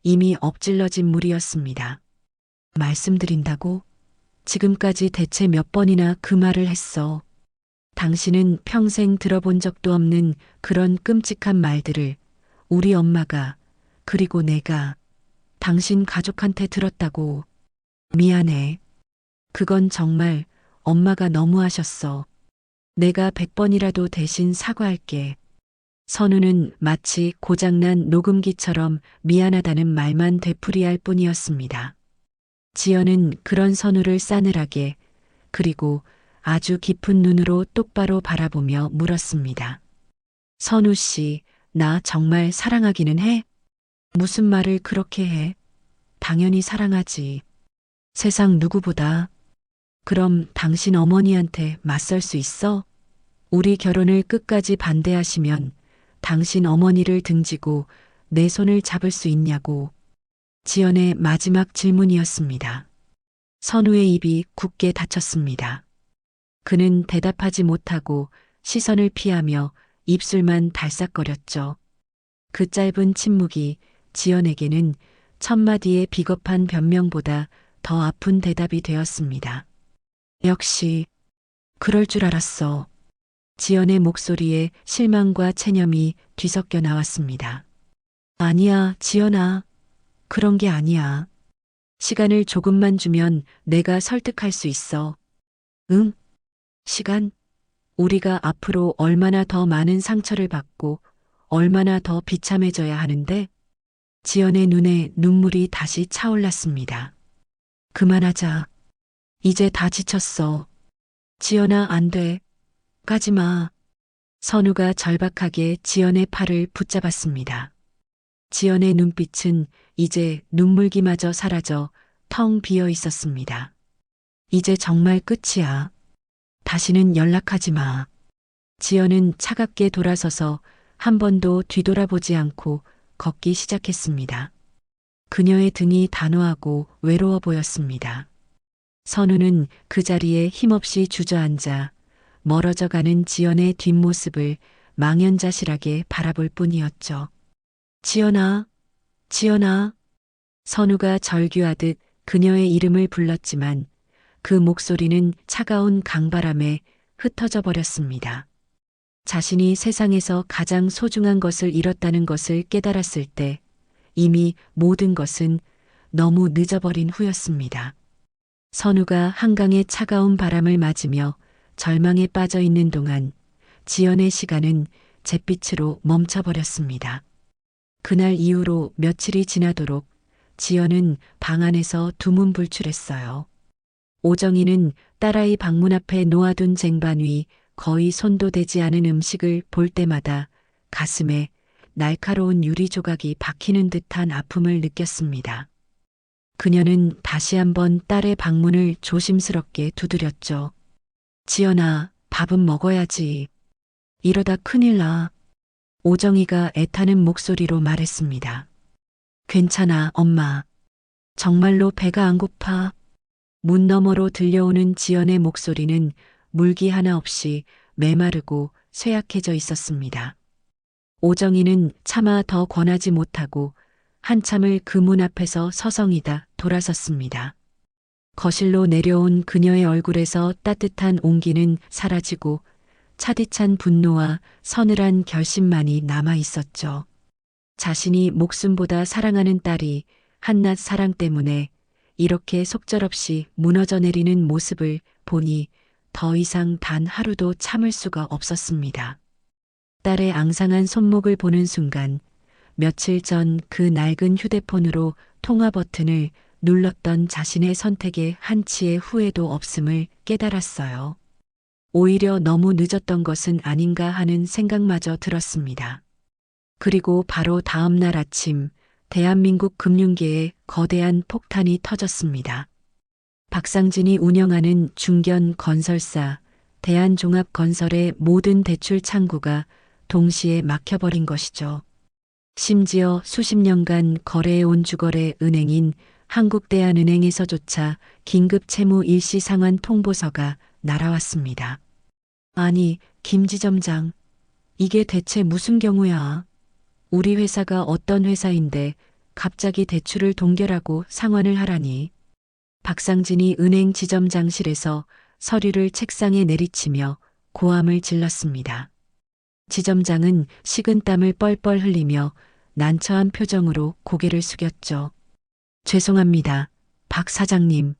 이미 엎질러진 물이었습니다. 말씀드린다고? 지금까지 대체 몇 번이나 그 말을 했어. 당신은 평생 들어본 적도 없는 그런 끔찍한 말들을 우리 엄마가 그리고 내가 당신 가족한테 들었다고. 미안해. 그건 정말 엄마가 너무하셨어. 내가 100번이라도 대신 사과할게. 선우는 마치 고장난 녹음기처럼 미안하다는 말만 되풀이할 뿐이었습니다. 지연은 그런 선우를 싸늘하게 그리고 아주 깊은 눈으로 똑바로 바라보며 물었습니다. 선우 씨, 나 정말 사랑하기는 해? 무슨 말을 그렇게 해? 당연히 사랑하지. 세상 누구보다. 그럼 당신 어머니한테 맞설 수 있어? 우리 결혼을 끝까지 반대하시면 당신 어머니를 등지고 내 손을 잡을 수 있냐고. 지연의 마지막 질문이었습니다. 선우의 입이 굳게 닫혔습니다. 그는 대답하지 못하고 시선을 피하며 입술만 달싹거렸죠. 그 짧은 침묵이 지연에게는 천마디의 비겁한 변명보다 더 아픈 대답이 되었습니다. 역시 그럴 줄 알았어. 지연의 목소리에 실망과 체념이 뒤섞여 나왔습니다. 아니야, 지연아. 그런 게 아니야. 시간을 조금만 주면 내가 설득할 수 있어. 응? 시간? 우리가 앞으로 얼마나 더 많은 상처를 받고 얼마나 더 비참해져야 하는데? 지연의 눈에 눈물이 다시 차올랐습니다. 그만하자. 이제 다 지쳤어. 지연아, 안 돼. 가지 마. 선우가 절박하게 지연의 팔을 붙잡았습니다. 지연의 눈빛은 이제 눈물기마저 사라져 텅 비어 있었습니다. 이제 정말 끝이야. 다시는 연락하지 마. 지연은 차갑게 돌아서서 한 번도 뒤돌아보지 않고 걷기 시작했습니다. 그녀의 등이 단호하고 외로워 보였습니다. 선우는 그 자리에 힘없이 주저앉아 멀어져 가는 지연의 뒷모습을 망연자실하게 바라볼 뿐이었죠. 지연아, 지연아. 선우가 절규하듯 그녀의 이름을 불렀지만 그 목소리는 차가운 강바람에 흩어져 버렸습니다. 자신이 세상에서 가장 소중한 것을 잃었다는 것을 깨달았을 때 이미 모든 것은 너무 늦어버린 후였습니다. 선우가 한강의 차가운 바람을 맞으며 절망에 빠져 있는 동안 지연의 시간은 잿빛으로 멈춰버렸습니다. 그날 이후로 며칠이 지나도록 지연은 방 안에서 두문불출했어요. 오정희는 딸아이 방문 앞에 놓아둔 쟁반 위 거의 손도 대지 않은 음식을 볼 때마다 가슴에 날카로운 유리 조각이 박히는 듯한 아픔을 느꼈습니다. 그녀는 다시 한번 딸의 방문을 조심스럽게 두드렸죠. 지연아, 밥은 먹어야지. 이러다 큰일 나. 오정희가 애타는 목소리로 말했습니다. 괜찮아, 엄마. 정말로 배가 안 고파. 문 너머로 들려오는 지연의 목소리는 물기 하나 없이 메마르고 쇠약해져 있었습니다. 오정희는 차마 더 권하지 못하고 한참을 그 문 앞에서 서성이다 돌아섰습니다. 거실로 내려온 그녀의 얼굴에서 따뜻한 온기는 사라지고 차디찬 분노와 서늘한 결심만이 남아 있었죠. 자신이 목숨보다 사랑하는 딸이 한낱 사랑 때문에 이렇게 속절없이 무너져 내리는 모습을 보니 더 이상 단 하루도 참을 수가 없었습니다. 딸의 앙상한 손목을 보는 순간 며칠 전 그 낡은 휴대폰으로 통화 버튼을 눌렀던 자신의 선택에 한치의 후회도 없음을 깨달았어요. 오히려 너무 늦었던 것은 아닌가 하는 생각마저 들었습니다. 그리고 바로 다음 날 아침 대한민국 금융계에 거대한 폭탄이 터졌습니다. 박상진이 운영하는 중견 건설사 대한종합건설의 모든 대출 창구가 동시에 막혀버린 것이죠. 심지어 수십 년간 거래해온 주거래 은행인 한국대한은행에서조차 긴급 채무 일시 상환 통보서가 날아왔습니다. 아니, 김 지점장, 이게 대체 무슨 경우야? 우리 회사가 어떤 회사인데 갑자기 대출을 동결하고 상환을 하라니. 박상진이 은행 지점장실에서 서류를 책상에 내리치며 고함을 질렀습니다. 지점장은 식은땀을 뻘뻘 흘리며 난처한 표정으로 고개를 숙였죠. 죄송합니다, 박 사장님.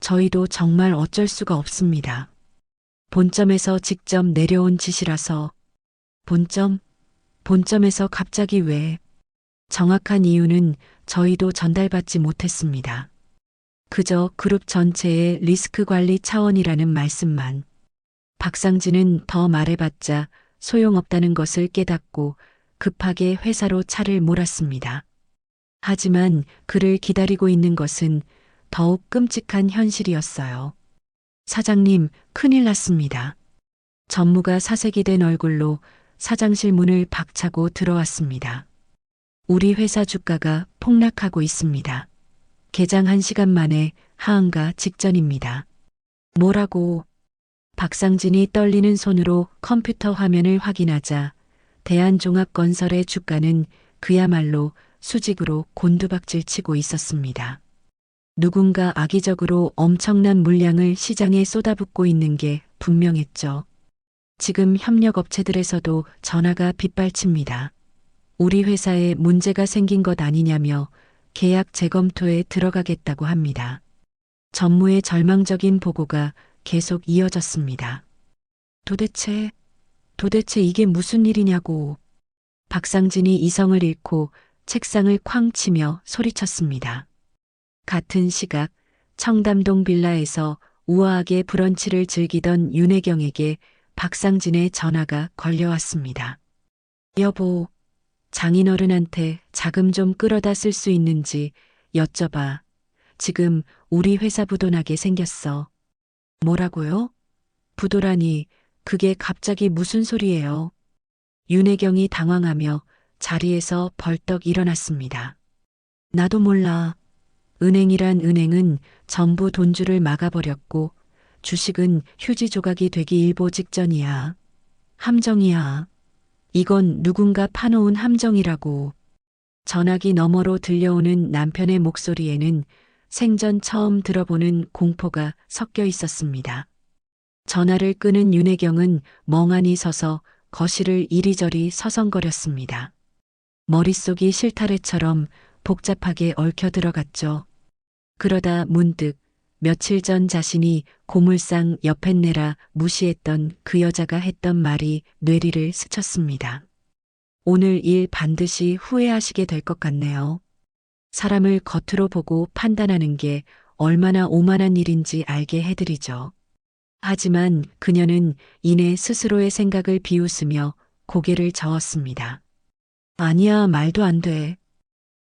저희도 정말 어쩔 수가 없습니다. 본점에서 직접 내려온 지시라서. 본점에서 갑자기 왜? 정확한 이유는 저희도 전달받지 못했습니다. 그저 그룹 전체의 리스크 관리 차원이라는 말씀만. 박상진은 더 말해봤자 소용없다는 것을 깨닫고 급하게 회사로 차를 몰았습니다. 하지만 그를 기다리고 있는 것은 더욱 끔찍한 현실이었어요. 사장님, 큰일 났습니다. 전무가 사색이 된 얼굴로 사장실 문을 박차고 들어왔습니다. 우리 회사 주가가 폭락하고 있습니다. 개장 1시간 만에 하한가 직전입니다. 뭐라고? 박상진이 떨리는 손으로 컴퓨터 화면을 확인하자 대한종합건설의 주가는 그야말로 수직으로 곤두박질 치고 있었습니다. 누군가 악의적으로 엄청난 물량을 시장에 쏟아붓고 있는 게 분명했죠. 지금 협력업체들에서도 전화가 빗발칩니다. 우리 회사에 문제가 생긴 것 아니냐며 계약 재검토에 들어가겠다고 합니다. 전무의 절망적인 보고가 계속 이어졌습니다. 도대체 이게 무슨 일이냐고. 박상진이 이성을 잃고 책상을 쾅 치며 소리쳤습니다. 같은 시각 청담동 빌라에서 우아하게 브런치를 즐기던 윤혜경에게 박상진의 전화가 걸려왔습니다. 여보, 장인어른한테 자금 좀 끌어다 쓸 수 있는지 여쭤봐. 지금 우리 회사 부도나게 생겼어. 뭐라고요? 부도라니, 그게 갑자기 무슨 소리예요? 윤혜경이 당황하며 자리에서 벌떡 일어났습니다. 나도 몰라. 은행이란 은행은 전부 돈줄을 막아버렸고 주식은 휴지 조각이 되기 일보 직전이야. 함정이야. 이건 누군가 파놓은 함정이라고. 전화기 너머로 들려오는 남편의 목소리에는 생전 처음 들어보는 공포가 섞여 있었습니다. 전화를 끄는 윤혜경은 멍하니 서서 거실을 이리저리 서성거렸습니다. 머릿속이 실타래처럼 복잡하게 얽혀 들어갔죠. 그러다 문득 며칠 전 자신이 고물상 여팻내라 무시했던 그 여자가 했던 말이 뇌리를 스쳤습니다. 오늘 일 반드시 후회하시게 될 것 같네요. 사람을 겉으로 보고 판단하는 게 얼마나 오만한 일인지 알게 해드리죠. 하지만 그녀는 이내 스스로의 생각을 비웃으며 고개를 저었습니다. 아니야, 말도 안 돼.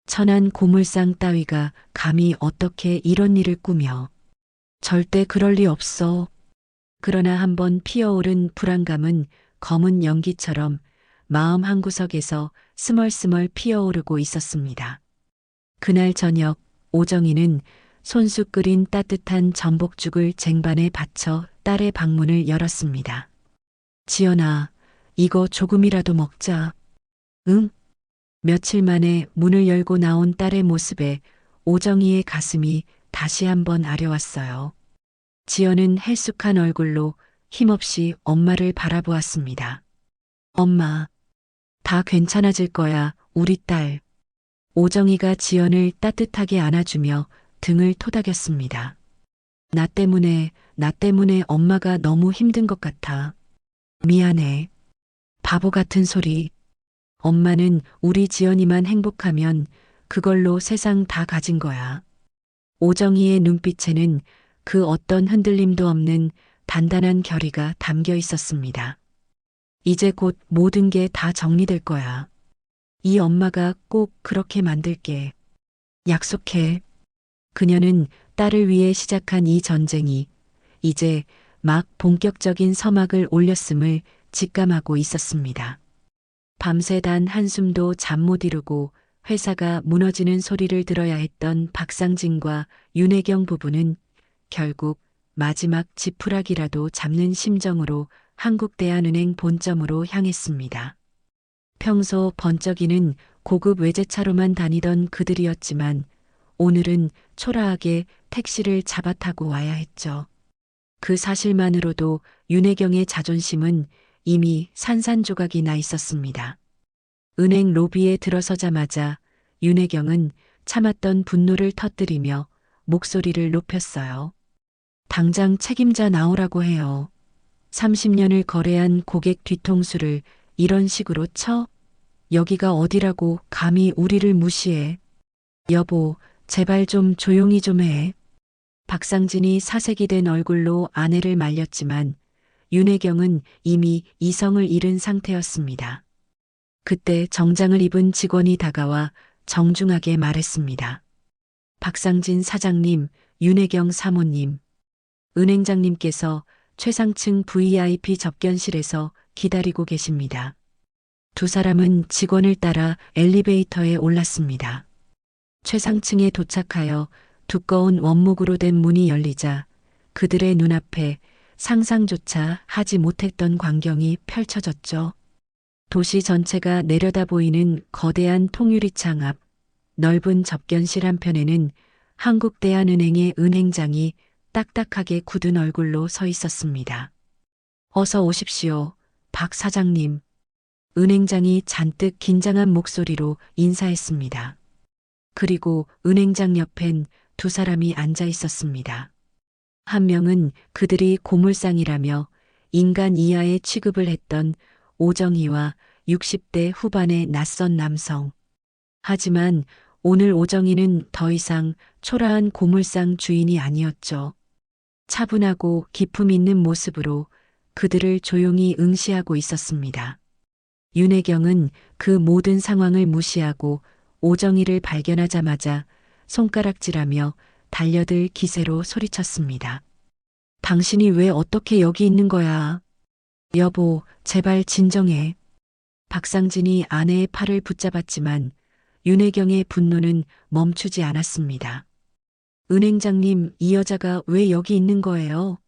천한 고물상 따위가 감히 어떻게 이런 일을 꾸며. 절대 그럴 리 없어. 그러나 한번 피어오른 불안감은 검은 연기처럼 마음 한구석에서 스멀스멀 피어오르고 있었습니다. 그날 저녁 오정희는 손수 끓인 따뜻한 전복죽을 쟁반에 받쳐 딸의 방문을 열었습니다. 지연아, 이거 조금이라도 먹자. 응? 며칠 만에 문을 열고 나온 딸의 모습에 오정희의 가슴이 다시 한번 아려왔어요. 지연은 헬쑥한 얼굴로 힘없이 엄마를 바라보았습니다. 엄마, 다 괜찮아질 거야, 우리 딸. 오정희가 지연을 따뜻하게 안아주며 등을 토닥였습니다. 나 때문에 엄마가 너무 힘든 것 같아. 미안해. 바보 같은 소리. 엄마는 우리 지연이만 행복하면 그걸로 세상 다 가진 거야. 오정희의 눈빛에는 그 어떤 흔들림도 없는 단단한 결의가 담겨 있었습니다. 이제 곧 모든 게 다 정리될 거야. 이 엄마가 꼭 그렇게 만들게. 약속해. 그녀는 딸을 위해 시작한 이 전쟁이 이제 막 본격적인 서막을 올렸음을 직감하고 있었습니다. 밤새 단 한숨도 잠 못 이루고 회사가 무너지는 소리를 들어야 했던 박상진과 윤혜경 부부는 결국 마지막 지푸라기라도 잡는 심정으로 한국대한은행 본점으로 향했습니다. 평소 번쩍이는 고급 외제차로만 다니던 그들이었지만 오늘은 초라하게 택시를 잡아 타고 와야 했죠. 그 사실만으로도 윤혜경의 자존심은 이미 산산조각이 나 있었습니다. 은행 로비에 들어서자마자 윤혜경은 참았던 분노를 터뜨리며 목소리를 높였어요. 당장 책임자 나오라고 해요. 30년을 거래한 고객 뒤통수를 이런 식으로 쳐? 여기가 어디라고 감히 우리를 무시해. 여보, 제발 좀 조용히 좀 해. 박상진이 사색이 된 얼굴로 아내를 말렸지만 윤혜경은 이미 이성을 잃은 상태였습니다. 그때 정장을 입은 직원이 다가와 정중하게 말했습니다. 박상진 사장님, 윤혜경 사모님, 은행장님께서 최상층 VIP 접견실에서 기다리고 계십니다. 두 사람은 직원을 따라 엘리베이터에 올랐습니다. 최상층에 도착하여 두꺼운 원목으로 된 문이 열리자 그들의 눈앞에 상상조차 하지 못했던 광경이 펼쳐졌죠. 도시 전체가 내려다 보이는 거대한 통유리창 앞 넓은 접견실 한편에는 한국대한은행의 은행장이 딱딱하게 굳은 얼굴로 서 있었습니다. 어서 오십시오, 박 사장님. 은행장이 잔뜩 긴장한 목소리로 인사했습니다. 그리고 은행장 옆엔 두 사람이 앉아 있었습니다. 한 명은 그들이 고물상이라며 인간 이하의 취급을 했던 오정희와 60대 후반의 낯선 남성. 하지만 오늘 오정희는 더 이상 초라한 고물상 주인이 아니었죠. 차분하고 기품 있는 모습으로 그들을 조용히 응시하고 있었습니다. 윤혜경은 그 모든 상황을 무시하고 오정희를 발견하자마자 손가락질하며 달려들 기세로 소리쳤습니다. 당신이 왜 어떻게 여기 있는 거야? 여보, 제발 진정해. 박상진이 아내의 팔을 붙잡았지만 윤혜경의 분노는 멈추지 않았습니다. 은행장님, 이 여자가 왜 여기 있는 거예요?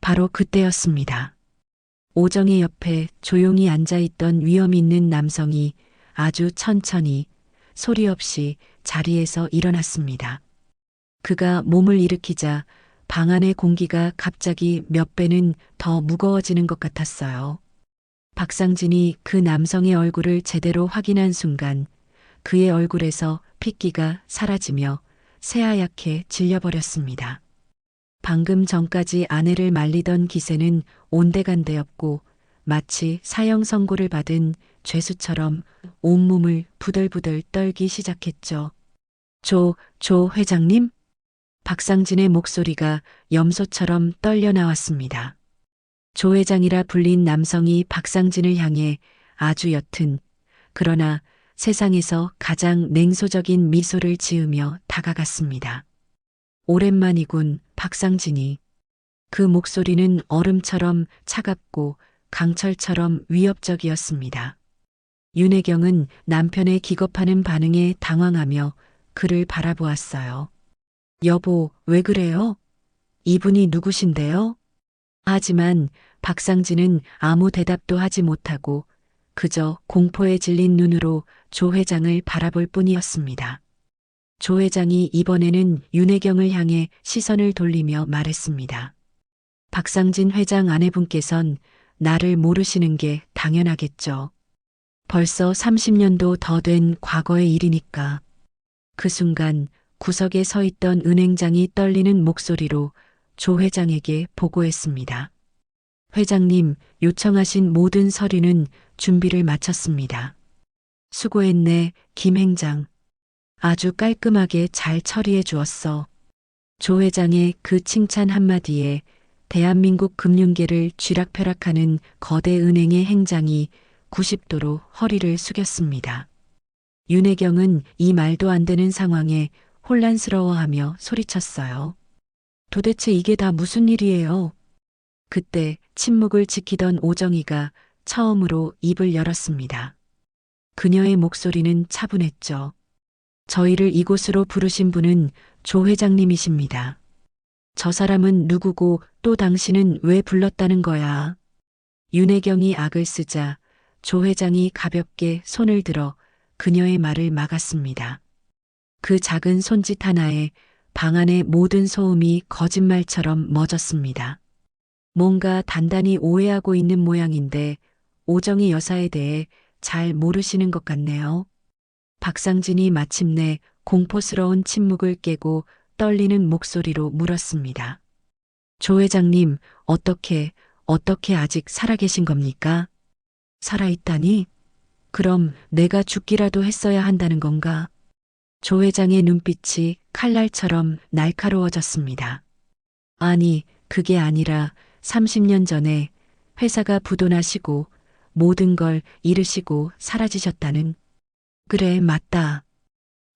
바로 그때였습니다. 오정희 옆에 조용히 앉아있던 위험 있는 남성이 아주 천천히 소리 없이 자리에서 일어났습니다. 그가 몸을 일으키자 방 안의 공기가 갑자기 몇 배는 더 무거워지는 것 같았어요. 박상진이 그 남성의 얼굴을 제대로 확인한 순간 그의 얼굴에서 핏기가 사라지며 새하얗게 질려버렸습니다. 방금 전까지 아내를 말리던 기세는 온데간데였고 마치 사형 선고를 받은 죄수처럼 온몸을 부들부들 떨기 시작했죠. 조 회장님? 박상진의 목소리가 염소처럼 떨려 나왔습니다. 조 회장이라 불린 남성이 박상진을 향해 아주 옅은 그러나 세상에서 가장 냉소적인 미소를 지으며 다가갔습니다. 오랜만이군, 박상진이. 그 목소리는 얼음처럼 차갑고 강철처럼 위협적이었습니다. 윤혜경은 남편의 기겁하는 반응에 당황하며 그를 바라보았어요. 여보, 왜 그래요? 이분이 누구신데요? 하지만 박상진은 아무 대답도 하지 못하고 그저 공포에 질린 눈으로 조 회장을 바라볼 뿐이었습니다. 조 회장이 이번에는 윤혜경을 향해 시선을 돌리며 말했습니다. 박상진 회장 아내분께선 나를 모르시는 게 당연하겠죠. 벌써 30년도 더 된 과거의 일이니까. 그 순간 구석에 서 있던 은행장이 떨리는 목소리로 조 회장에게 보고했습니다. 회장님, 요청하신 모든 서류는 준비를 마쳤습니다. 수고했네, 김 행장. 아주 깔끔하게 잘 처리해 주었어. 조 회장의 그 칭찬 한마디에 대한민국 금융계를 쥐락펴락하는 거대 은행의 행장이 90도로 허리를 숙였습니다. 윤혜경은 이 말도 안 되는 상황에 혼란스러워하며 소리쳤어요. 도대체 이게 다 무슨 일이에요? 그때 침묵을 지키던 오정희가 처음으로 입을 열었습니다. 그녀의 목소리는 차분했죠. 저희를 이곳으로 부르신 분은 조 회장님이십니다. 저 사람은 누구고 또 당신은 왜 불렀다는 거야? 윤혜경이 악을 쓰자 조 회장이 가볍게 손을 들어 그녀의 말을 막았습니다. 그 작은 손짓 하나에 방 안의 모든 소음이 거짓말처럼 멎었습니다. 뭔가 단단히 오해하고 있는 모양인데 오정희 여사에 대해 잘 모르시는 것 같네요. 박상진이 마침내 공포스러운 침묵을 깨고 떨리는 목소리로 물었습니다. 조 회장님, 어떻게 아직 살아계신 겁니까? 살아있다니? 그럼 내가 죽기라도 했어야 한다는 건가? 조 회장의 눈빛이 칼날처럼 날카로워졌습니다. 아니, 그게 아니라 30년 전에 회사가 부도나시고 모든 걸 잃으시고 사라지셨다는. 그래, 맞다.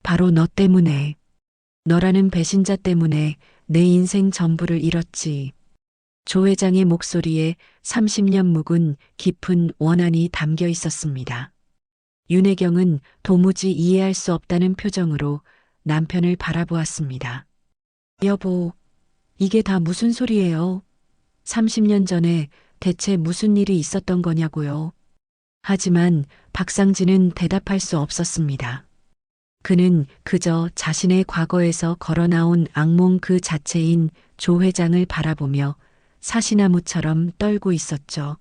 바로 너 때문에. 너라는 배신자 때문에 내 인생 전부를 잃었지. 조 회장의 목소리에 30년 묵은 깊은 원한이 담겨 있었습니다. 윤혜경은 도무지 이해할 수 없다는 표정으로 남편을 바라보았습니다. 여보, 이게 다 무슨 소리예요? 30년 전에 대체 무슨 일이 있었던 거냐고요. 하지만 박상진은 대답할 수 없었습니다. 그는 그저 자신의 과거에서 걸어나온 악몽 그 자체인 조 회장을 바라보며 사시나무처럼 떨고 있었죠.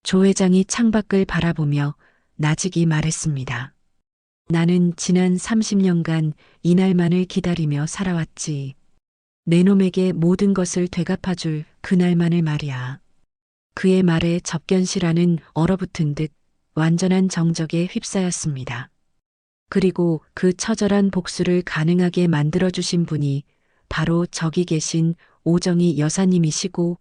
조 회장이 창밖을 바라보며 나직이 말했습니다. 나는 지난 30년간 이날만을 기다리며 살아왔지. 내 놈에게 모든 것을 되갚아줄 그날만을 말이야. 그의 말에 접견시라는 얼어붙은 듯 완전한 정적에 휩싸였습니다. 그리고 그 처절한 복수를 가능하게 만들어주신 분이 바로 저기 계신 오정희 여사님이시고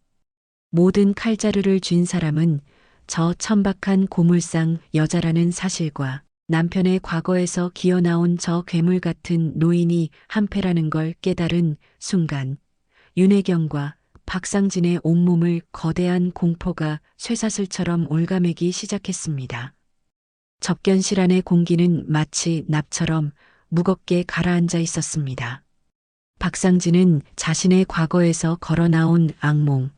모든 칼자루를 쥔 사람은 저 천박한 고물상 여자라는 사실과 남편의 과거에서 기어나온 저 괴물 같은 노인이 한패라는 걸 깨달은 순간 윤혜경과 박상진의 온몸을 거대한 공포가 쇠사슬처럼 올가매기 시작했습니다. 접견실 안의 공기는 마치 납처럼 무겁게 가라앉아 있었습니다. 박상진은 자신의 과거에서 걸어나온 악몽,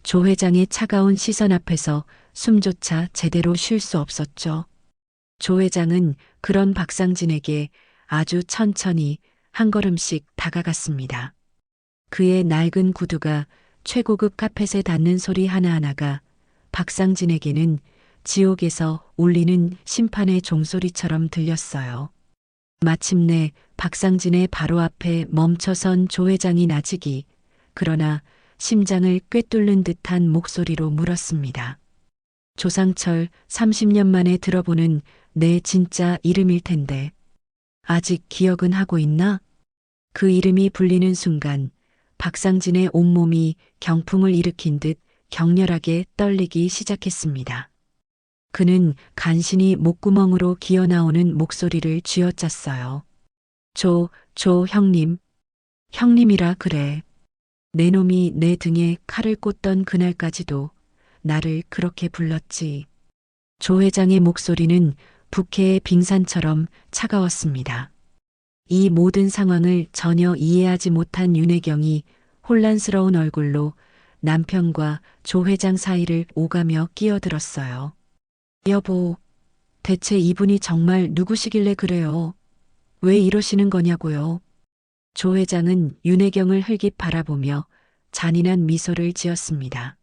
조 회장의 차가운 시선 앞에서 숨조차 제대로 쉴 수 없었죠. 조 회장은 그런 박상진에게 아주 천천히 한 걸음씩 다가갔습니다. 그의 낡은 구두가 최고급 카펫에 닿는 소리 하나하나가 박상진에게는 지옥에서 울리는 심판의 종소리처럼 들렸어요. 마침내 박상진의 바로 앞에 멈춰선 조 회장이 나직이, 그러나 심장을 꿰뚫는 듯한 목소리로 물었습니다. 조상철, 30년 만에 들어보는 내 진짜 이름일 텐데 아직 기억은 하고 있나? 그 이름이 불리는 순간 박상진의 온몸이 경풍을 일으킨 듯 격렬하게 떨리기 시작했습니다. 그는 간신히 목구멍으로 기어나오는 목소리를 쥐어짰어요. 조 형님. 형님이라 그래. 내 놈이 내 등에 칼을 꽂던 그날까지도 나를 그렇게 불렀지. 조 회장의 목소리는 북해의 빙산처럼 차가웠습니다. 이 모든 상황을 전혀 이해하지 못한 윤혜경이 혼란스러운 얼굴로 남편과 조 회장 사이를 오가며 끼어들었어요. 여보, 대체 이분이 정말 누구시길래 그래요? 왜 이러시는 거냐고요? 조 회장은 윤혜경을 흘깃 바라보며 잔인한 미소를 지었습니다.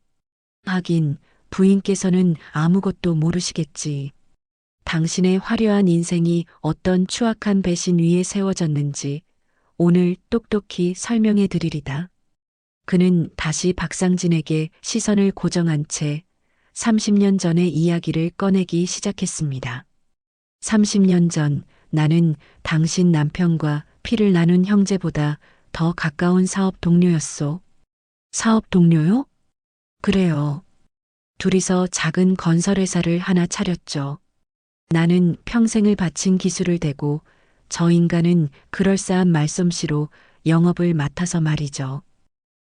하긴 부인께서는 아무것도 모르시겠지. 당신의 화려한 인생이 어떤 추악한 배신 위에 세워졌는지 오늘 똑똑히 설명해 드리리다. 그는 다시 박상진에게 시선을 고정한 채 30년 전의 이야기를 꺼내기 시작했습니다. 30년 전 나는 당신 남편과 피를 나눈 형제보다 더 가까운 사업 동료였소. 사업 동료요? 그래요. 둘이서 작은 건설회사를 하나 차렸죠. 나는 평생을 바친 기술을 대고 저 인간은 그럴싸한 말솜씨로 영업을 맡아서 말이죠.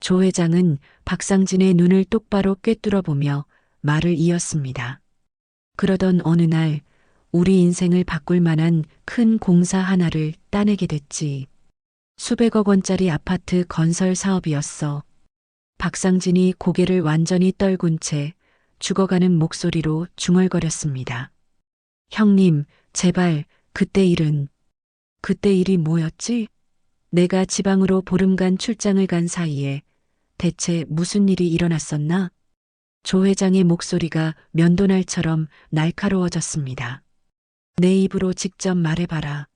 조 회장은 박상진의 눈을 똑바로 꿰뚫어 보며 말을 이었습니다. 그러던 어느 날 우리 인생을 바꿀 만한 큰 공사 하나를 따내게 됐지. 수백억 원짜리 아파트 건설 사업이었어. 박상진이 고개를 완전히 떨군 채 죽어가는 목소리로 중얼거렸습니다. 형님, 제발, 그때 일이 뭐였지? 내가 지방으로 보름간 출장을 간 사이에 대체 무슨 일이 일어났었나? 조 회장의 목소리가 면도날처럼 날카로워졌습니다. 내 입으로 직접 말해봐라.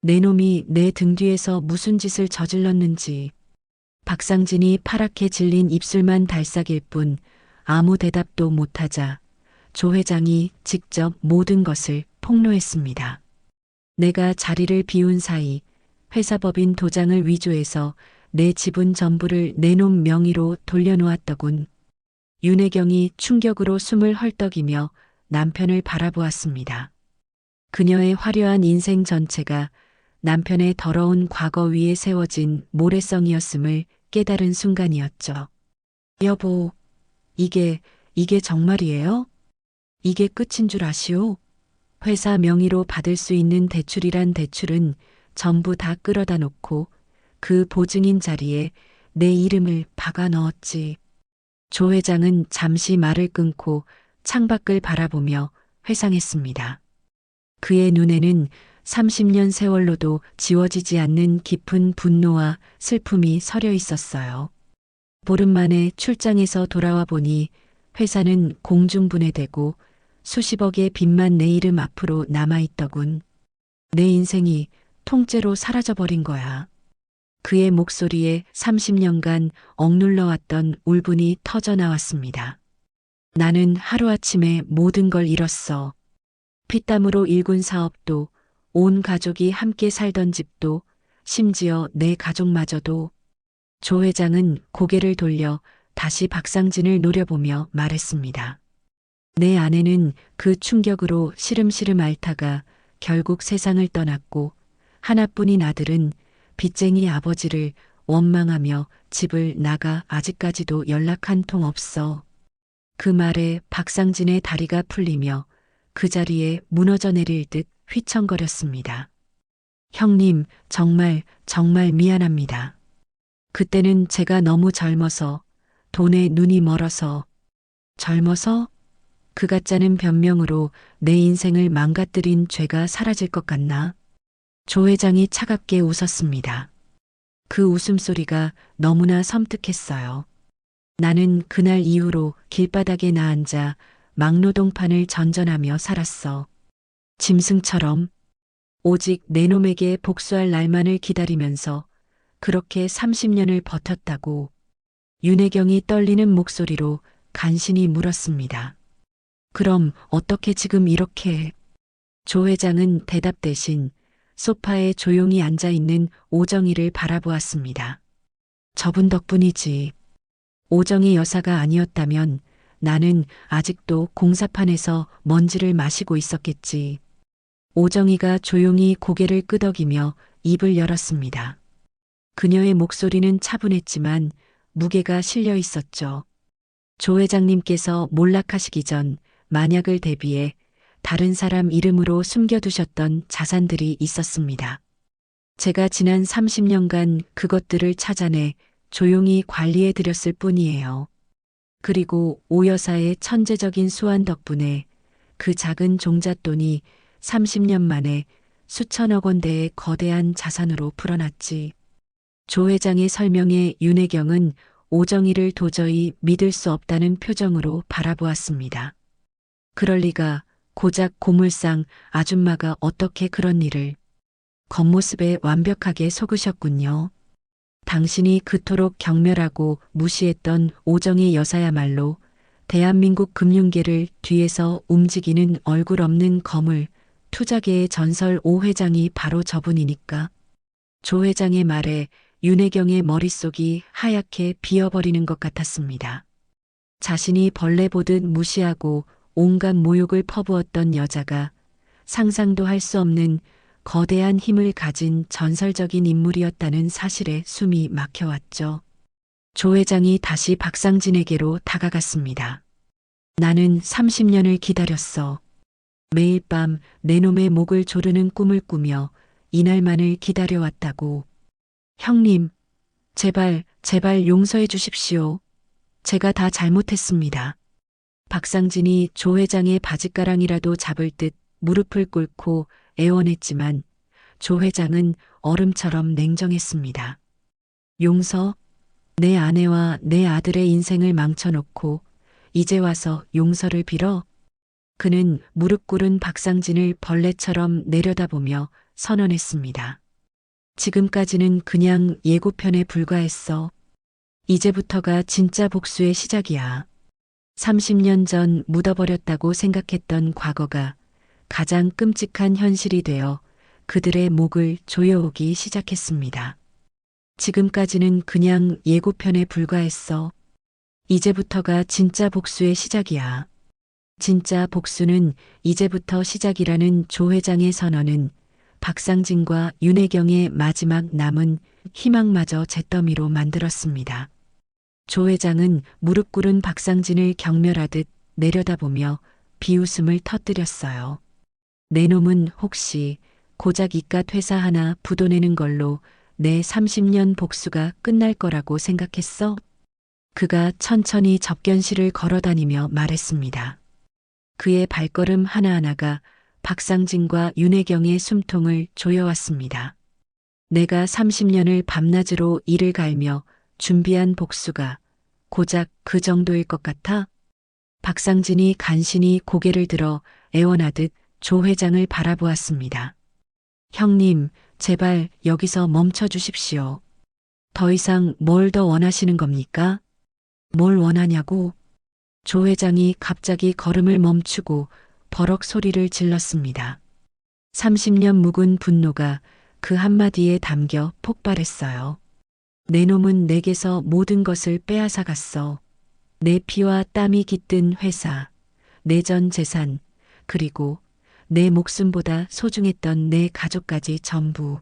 내 놈이 내 등 뒤에서 무슨 짓을 저질렀는지. 박상진이 파랗게 질린 입술만 달싹일 뿐 아무 대답도 못하자 조 회장이 직접 모든 것을 폭로했습니다. 내가 자리를 비운 사이 회사법인 도장을 위조해서 내 지분 전부를 내 놈 명의로 돌려놓았더군. 윤혜경이 충격으로 숨을 헐떡이며 남편을 바라보았습니다. 그녀의 화려한 인생 전체가 남편의 더러운 과거 위에 세워진 모래성이었음을 깨달은 순간이었죠. 여보, 이게 정말이에요? 이게 끝인 줄 아시오? 회사 명의로 받을 수 있는 대출이란 대출은 전부 다 끌어다 놓고 그 보증인 자리에 내 이름을 박아 넣었지. 조 회장은 잠시 말을 끊고 창밖을 바라보며 회상했습니다. 그의 눈에는 30년 세월로도 지워지지 않는 깊은 분노와 슬픔이 서려 있었어요. 보름 만에 출장에서 돌아와 보니 회사는 공중분해되고 수십억의 빚만 내 이름 앞으로 남아있더군. 내 인생이 통째로 사라져버린 거야. 그의 목소리에 30년간 억눌러왔던 울분이 터져나왔습니다. 나는 하루아침에 모든 걸 잃었어. 피땀으로 일군 사업도, 온 가족이 함께 살던 집도, 심지어 내 가족마저도. 조 회장은 고개를 돌려 다시 박상진을 노려보며 말했습니다. 내 아내는 그 충격으로 시름시름 앓다가 결국 세상을 떠났고 하나뿐인 아들은 빚쟁이 아버지를 원망하며 집을 나가 아직까지도 연락 한 통 없어. 그 말에 박상진의 다리가 풀리며 그 자리에 무너져 내릴 듯 휘청거렸습니다. 형님, 정말 미안합니다. 그때는 제가 너무 젊어서, 돈에 눈이 멀어서. 젊어서? 그 가짜는 변명으로 내 인생을 망가뜨린 죄가 사라질 것 같나? 조 회장이 차갑게 웃었습니다. 그 웃음소리가 너무나 섬뜩했어요. 나는 그날 이후로 길바닥에 나앉아 막노동판을 전전하며 살았어. 짐승처럼 오직 내 놈에게 복수할 날만을 기다리면서 그렇게 30년을 버텼다고 윤혜경이 떨리는 목소리로 간신히 물었습니다. 그럼 어떻게 지금 이렇게? 조 회장은 대답 대신 소파에 조용히 앉아 있는 오정희를 바라보았습니다. 저분 덕분이지. 오정희 여사가 아니었다면 나는 아직도 공사판에서 먼지를 마시고 있었겠지. 오정희가 조용히 고개를 끄덕이며 입을 열었습니다. 그녀의 목소리는 차분했지만 무게가 실려 있었죠. 조 회장님께서 몰락하시기 전 만약을 대비해 다른 사람 이름으로 숨겨두셨던 자산들이 있었습니다. 제가 지난 30년간 그것들을 찾아내 조용히 관리해 드렸을 뿐이에요. 그리고 오 여사의 천재적인 수완 덕분에 그 작은 종잣돈이 30년 만에 수천억 원대의 거대한 자산으로 불어났지. 조 회장의 설명에 윤혜경은 오정희를 도저히 믿을 수 없다는 표정으로 바라보았습니다. 그럴 리가, 고작 고물상 아줌마가 어떻게 그런 일을. 겉모습에 완벽하게 속으셨군요. 당신이 그토록 경멸하고 무시했던 오정희 여사야말로 대한민국 금융계를 뒤에서 움직이는 얼굴 없는 거물, 투자계의 전설 오 회장이 바로 저분이니까. 조 회장의 말에 윤혜경의 머릿속이 하얗게 비어버리는 것 같았습니다. 자신이 벌레 보듯 무시하고 온갖 모욕을 퍼부었던 여자가 상상도 할 수 없는 거대한 힘을 가진 전설적인 인물이었다는 사실에 숨이 막혀왔죠. 조 회장이 다시 박상진에게로 다가갔습니다. 나는 30년을 기다렸어. 매일 밤 내 놈의 목을 조르는 꿈을 꾸며 이날만을 기다려왔다고. 형님, 제발, 제발 용서해 주십시오. 제가 다 잘못했습니다. 박상진이 조 회장의 바짓가랑이라도 잡을 듯 무릎을 꿇고 애원했지만 조 회장은 얼음처럼 냉정했습니다. 용서? 내 아내와 내 아들의 인생을 망쳐놓고 이제 와서 용서를 빌어? 그는 무릎 꿇은 박상진을 벌레처럼 내려다보며 선언했습니다. 지금까지는 그냥 예고편에 불과했어. 이제부터가 진짜 복수의 시작이야. 30년 전 묻어버렸다고 생각했던 과거가 가장 끔찍한 현실이 되어 그들의 목을 조여오기 시작했습니다. 지금까지는 그냥 예고편에 불과했어. 이제부터가 진짜 복수의 시작이야. 진짜 복수는 이제부터 시작이라는 조 회장의 선언은 박상진과 윤혜경의 마지막 남은 희망마저 잿더미로 만들었습니다. 조 회장은 무릎 꿇은 박상진을 경멸하듯 내려다보며 비웃음을 터뜨렸어요. 내 놈은 혹시 고작 이깟 회사 하나 부도내는 걸로 내 30년 복수가 끝날 거라고 생각했어? 그가 천천히 접견실을 걸어다니며 말했습니다. 그의 발걸음 하나하나가 박상진과 윤혜경의 숨통을 조여왔습니다. 내가 30년을 밤낮으로 이를 갈며 준비한 복수가 고작 그 정도일 것 같아? 박상진이 간신히 고개를 들어 애원하듯 조 회장을 바라보았습니다. 형님, 제발 여기서 멈춰 주십시오. 더 이상 뭘 더 원하시는 겁니까? 뭘 원하냐고? 조 회장이 갑자기 걸음을 멈추고 버럭 소리를 질렀습니다. 30년 묵은 분노가 그 한마디에 담겨 폭발했어요. 내 놈은 내게서 모든 것을 빼앗아 갔어. 내 피와 땀이 깃든 회사, 내 전 재산, 그리고 내 목숨보다 소중했던 내 가족까지 전부.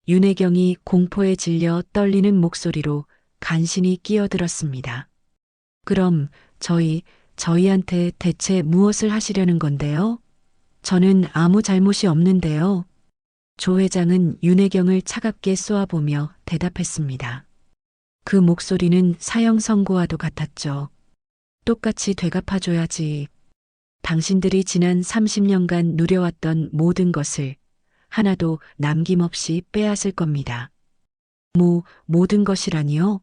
윤혜경이 공포에 질려 떨리는 목소리로 간신히 끼어들었습니다. 그럼 저희한테 대체 무엇을 하시려는 건데요? 저는 아무 잘못이 없는데요. 조 회장은 윤혜경을 차갑게 쏘아보며 대답했습니다. 그 목소리는 사형 선고와도 같았죠. 똑같이 되갚아줘야지. 당신들이 지난 30년간 누려왔던 모든 것을 하나도 남김없이 빼앗을 겁니다. 모든 것이라니요?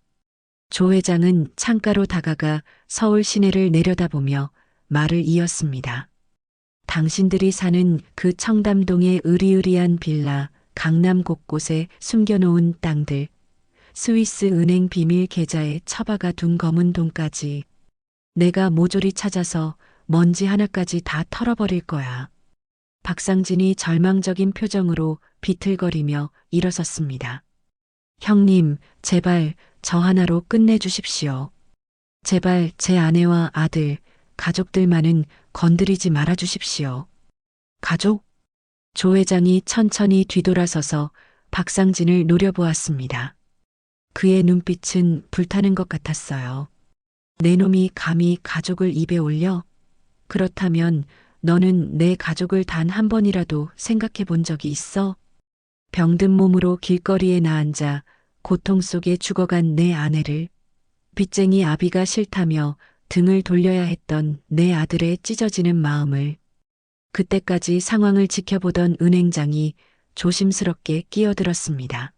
조 회장은 창가로 다가가 서울 시내를 내려다보며 말을 이었습니다. 당신들이 사는 그 청담동의 으리으리한 빌라, 강남 곳곳에 숨겨놓은 땅들, 스위스 은행 비밀 계좌에 처박아 둔 검은 돈까지 내가 모조리 찾아서 먼지 하나까지 다 털어버릴 거야. 박상진이 절망적인 표정으로 비틀거리며 일어섰습니다. 형님, 제발 저 하나로 끝내주십시오. 제발 제 아내와 아들, 가족들만은 건드리지 말아주십시오. 가족? 조 회장이 천천히 뒤돌아서서 박상진을 노려보았습니다. 그의 눈빛은 불타는 것 같았어요. 내 놈이 감히 가족을 입에 올려? 그렇다면 너는 내 가족을 단 한 번이라도 생각해 본 적이 있어? 병든 몸으로 길거리에 나앉아 고통 속에 죽어간 내 아내를, 빚쟁이 아비가 싫다며 등을 돌려야 했던 내 아들의 찢어지는 마음을, 그때까지 상황을 지켜보던 은행장이 조심스럽게 끼어들었습니다.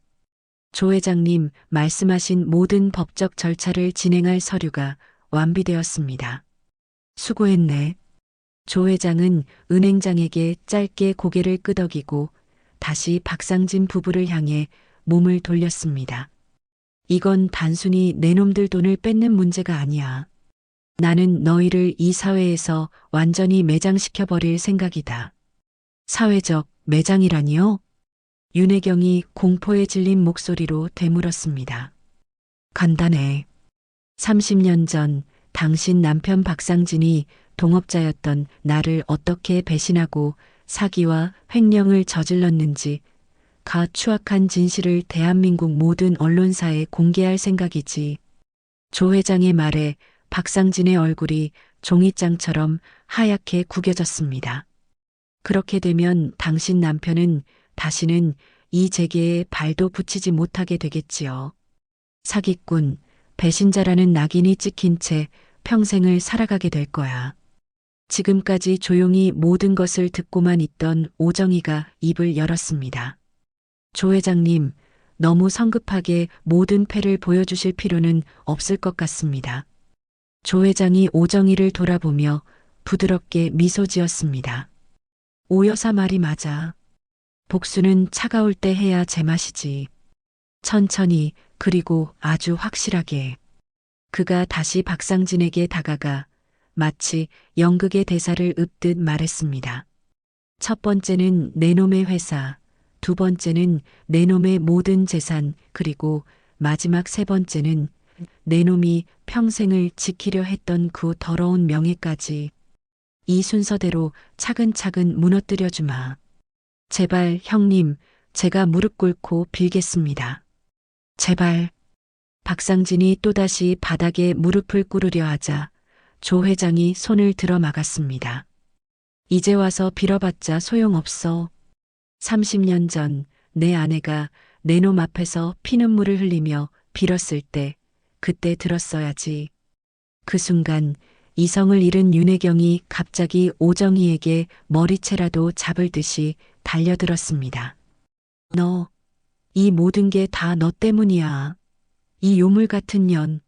조 회장님 말씀하신 모든 법적 절차를 진행할 서류가 완비되었습니다. 수고했네. 조 회장은 은행장에게 짧게 고개를 끄덕이고 다시 박상진 부부를 향해 몸을 돌렸습니다. 이건 단순히 내 놈들 돈을 뺏는 문제가 아니야. 나는 너희를 이 사회에서 완전히 매장시켜버릴 생각이다. 사회적 매장이라니요? 윤혜경이 공포에 질린 목소리로 되물었습니다. 간단해. 30년 전 당신 남편 박상진이 동업자였던 나를 어떻게 배신하고 사기와 횡령을 저질렀는지 가 추악한 진실을 대한민국 모든 언론사에 공개할 생각이지. 조 회장의 말에 박상진의 얼굴이 종이장처럼 하얗게 구겨졌습니다. 그렇게 되면 당신 남편은 다시는 이 재계에 발도 붙이지 못하게 되겠지요. 사기꾼, 배신자라는 낙인이 찍힌 채 평생을 살아가게 될 거야. 지금까지 조용히 모든 것을 듣고만 있던 오정희가 입을 열었습니다. 조 회장님, 너무 성급하게 모든 패를 보여주실 필요는 없을 것 같습니다. 조 회장이 오정희를 돌아보며 부드럽게 미소 지었습니다. 오 여사 말이 맞아. 복수는 차가울 때 해야 제맛이지. 천천히, 그리고 아주 확실하게. 그가 다시 박상진에게 다가가 마치 연극의 대사를 읊듯 말했습니다. 첫 번째는 내 놈의 회사, 두 번째는 내 놈의 모든 재산, 그리고 마지막 세 번째는 내 놈이 평생을 지키려 했던 그 더러운 명예까지. 이 순서대로 차근차근 무너뜨려 주마. 제발 형님, 제가 무릎 꿇고 빌겠습니다. 제발. 박상진이 또다시 바닥에 무릎을 꿇으려 하자 조 회장이 손을 들어 막았습니다. 이제 와서 빌어봤자 소용없어. 30년 전 내 아내가 내 놈 앞에서 피눈물을 흘리며 빌었을 때 그때 들었어야지. 그 순간 이성을 잃은 윤혜경이 갑자기 오정희에게 머리채라도 잡을 듯이 달려들었습니다. 너, 이 모든 게 다 너 때문이야. 이 요물 같은 년.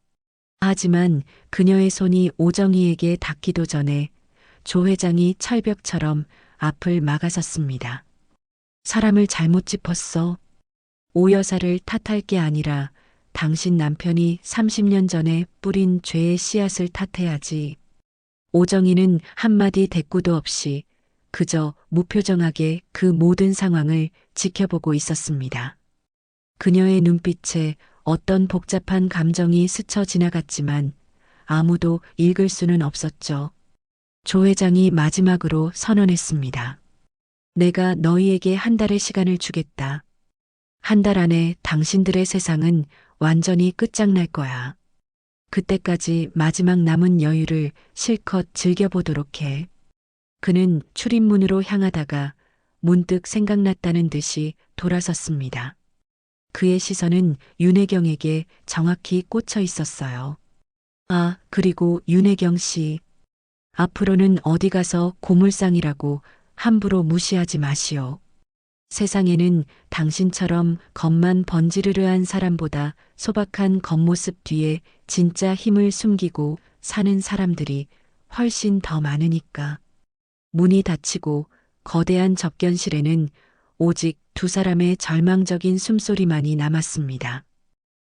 하지만 그녀의 손이 오정희에게 닿기도 전에 조 회장이 철벽처럼 앞을 막아섰습니다. 사람을 잘못 짚었어. 오 여사를 탓할 게 아니라 당신 남편이 30년 전에 뿌린 죄의 씨앗을 탓해야지. 오정희는 한마디 대꾸도 없이 그저 무표정하게 그 모든 상황을 지켜보고 있었습니다. 그녀의 눈빛에 어떤 복잡한 감정이 스쳐 지나갔지만 아무도 읽을 수는 없었죠. 조 회장이 마지막으로 선언했습니다. 내가 너희에게 한 달의 시간을 주겠다. 한 달 안에 당신들의 세상은 완전히 끝장날 거야. 그때까지 마지막 남은 여유를 실컷 즐겨보도록 해. 그는 출입문으로 향하다가 문득 생각났다는 듯이 돌아섰습니다. 그의 시선은 윤혜경에게 정확히 꽂혀 있었어요. 아, 그리고 윤혜경 씨. 앞으로는 어디 가서 고물상이라고 함부로 무시하지 마시오. 세상에는 당신처럼 겉만 번지르르한 사람보다 소박한 겉모습 뒤에 진짜 힘을 숨기고 사는 사람들이 훨씬 더 많으니까. 문이 닫히고 거대한 접견실에는 오직 두 사람의 절망적인 숨소리만이 남았습니다.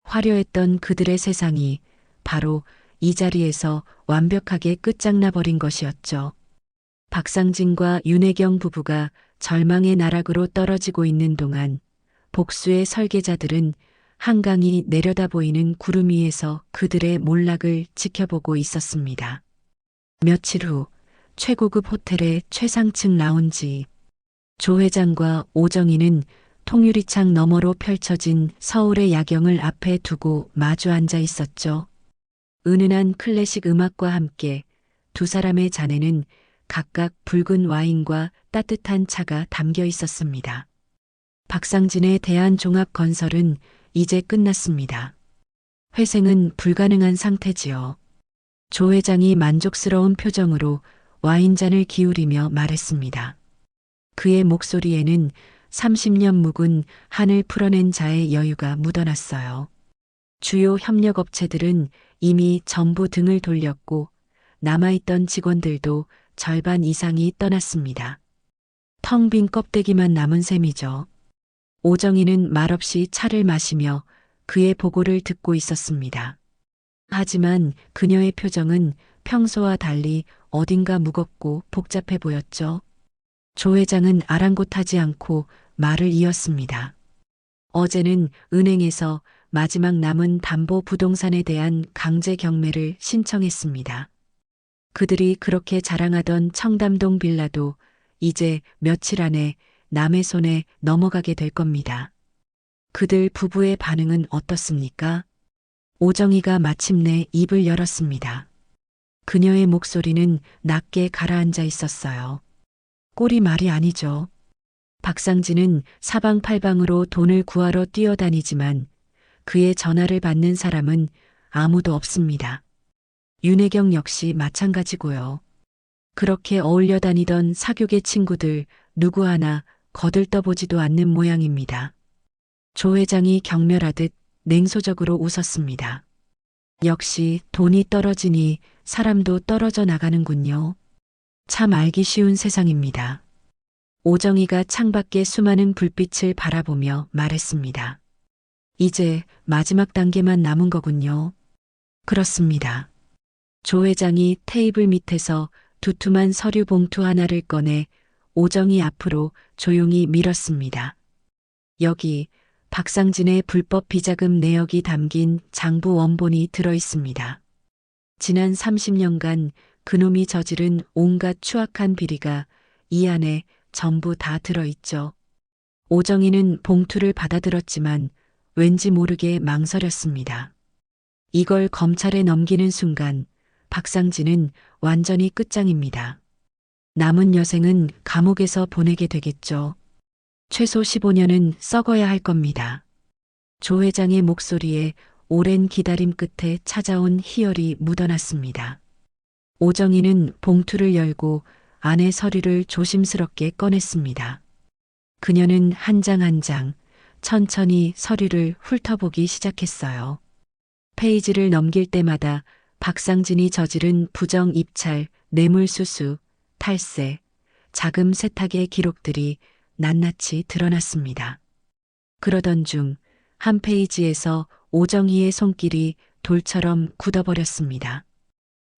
화려했던 그들의 세상이 바로 이 자리에서 완벽하게 끝장나버린 것이었죠. 박상진과 윤혜경 부부가 절망의 나락으로 떨어지고 있는 동안 복수의 설계자들은 한강이 내려다 보이는 구름 위에서 그들의 몰락을 지켜보고 있었습니다. 며칠 후 최고급 호텔의 최상층 라운지. 조 회장과 오정희는 통유리창 너머로 펼쳐진 서울의 야경을 앞에 두고 마주 앉아 있었죠. 은은한 클래식 음악과 함께 두 사람의 잔에는 각각 붉은 와인과 따뜻한 차가 담겨 있었습니다. 박상진의 대한종합건설은 이제 끝났습니다. 회생은 불가능한 상태지요. 조 회장이 만족스러운 표정으로 와인잔을 기울이며 말했습니다. 그의 목소리에는 30년 묵은 한을 풀어낸 자의 여유가 묻어났어요. 주요 협력업체들은 이미 전부 등을 돌렸고 남아있던 직원들도 절반 이상이 떠났습니다. 텅 빈 껍데기만 남은 셈이죠. 오정희는 말없이 차를 마시며 그의 보고를 듣고 있었습니다. 하지만 그녀의 표정은 평소와 달리 어딘가 무겁고 복잡해 보였죠. 조 회장은 아랑곳하지 않고 말을 이었습니다. 어제는 은행에서 마지막 남은 담보 부동산에 대한 강제 경매를 신청했습니다. 그들이 그렇게 자랑하던 청담동 빌라도 이제 며칠 안에 남의 손에 넘어가게 될 겁니다. 그들 부부의 반응은 어떻습니까? 오정희가 마침내 입을 열었습니다. 그녀의 목소리는 낮게 가라앉아 있었어요. 꼴이 말이 아니죠. 박상진은 사방팔방으로 돈을 구하러 뛰어다니지만 그의 전화를 받는 사람은 아무도 없습니다. 윤혜경 역시 마찬가지고요. 그렇게 어울려 다니던 사교계 친구들 누구 하나 거들떠보지도 않는 모양입니다. 조 회장이 경멸하듯 냉소적으로 웃었습니다. 역시 돈이 떨어지니 사람도 떨어져 나가는군요. 참 알기 쉬운 세상입니다. 오정희가 창밖의 수많은 불빛을 바라보며 말했습니다. 이제 마지막 단계만 남은 거군요. 그렇습니다. 조 회장이 테이블 밑에서 두툼한 서류 봉투 하나를 꺼내 오정희 앞으로 조용히 밀었습니다. 여기 박상진의 불법 비자금 내역이 담긴 장부 원본이 들어 있습니다. 지난 30년간 그놈이 저지른 온갖 추악한 비리가 이 안에 전부 다 들어있죠. 오정희는 봉투를 받아들었지만 왠지 모르게 망설였습니다. 이걸 검찰에 넘기는 순간 박상진은 완전히 끝장입니다. 남은 여생은 감옥에서 보내게 되겠죠. 최소 15년은 썩어야 할 겁니다. 조 회장의 목소리에 오랜 기다림 끝에 찾아온 희열이 묻어났습니다. 오정희는 봉투를 열고 안의 서류를 조심스럽게 꺼냈습니다. 그녀는 한 장 한 장 천천히 서류를 훑어보기 시작했어요. 페이지를 넘길 때마다 박상진이 저지른 부정 입찰, 뇌물수수, 탈세, 자금 세탁의 기록들이 낱낱이 드러났습니다. 그러던 중 한 페이지에서 오정희의 손길이 돌처럼 굳어버렸습니다.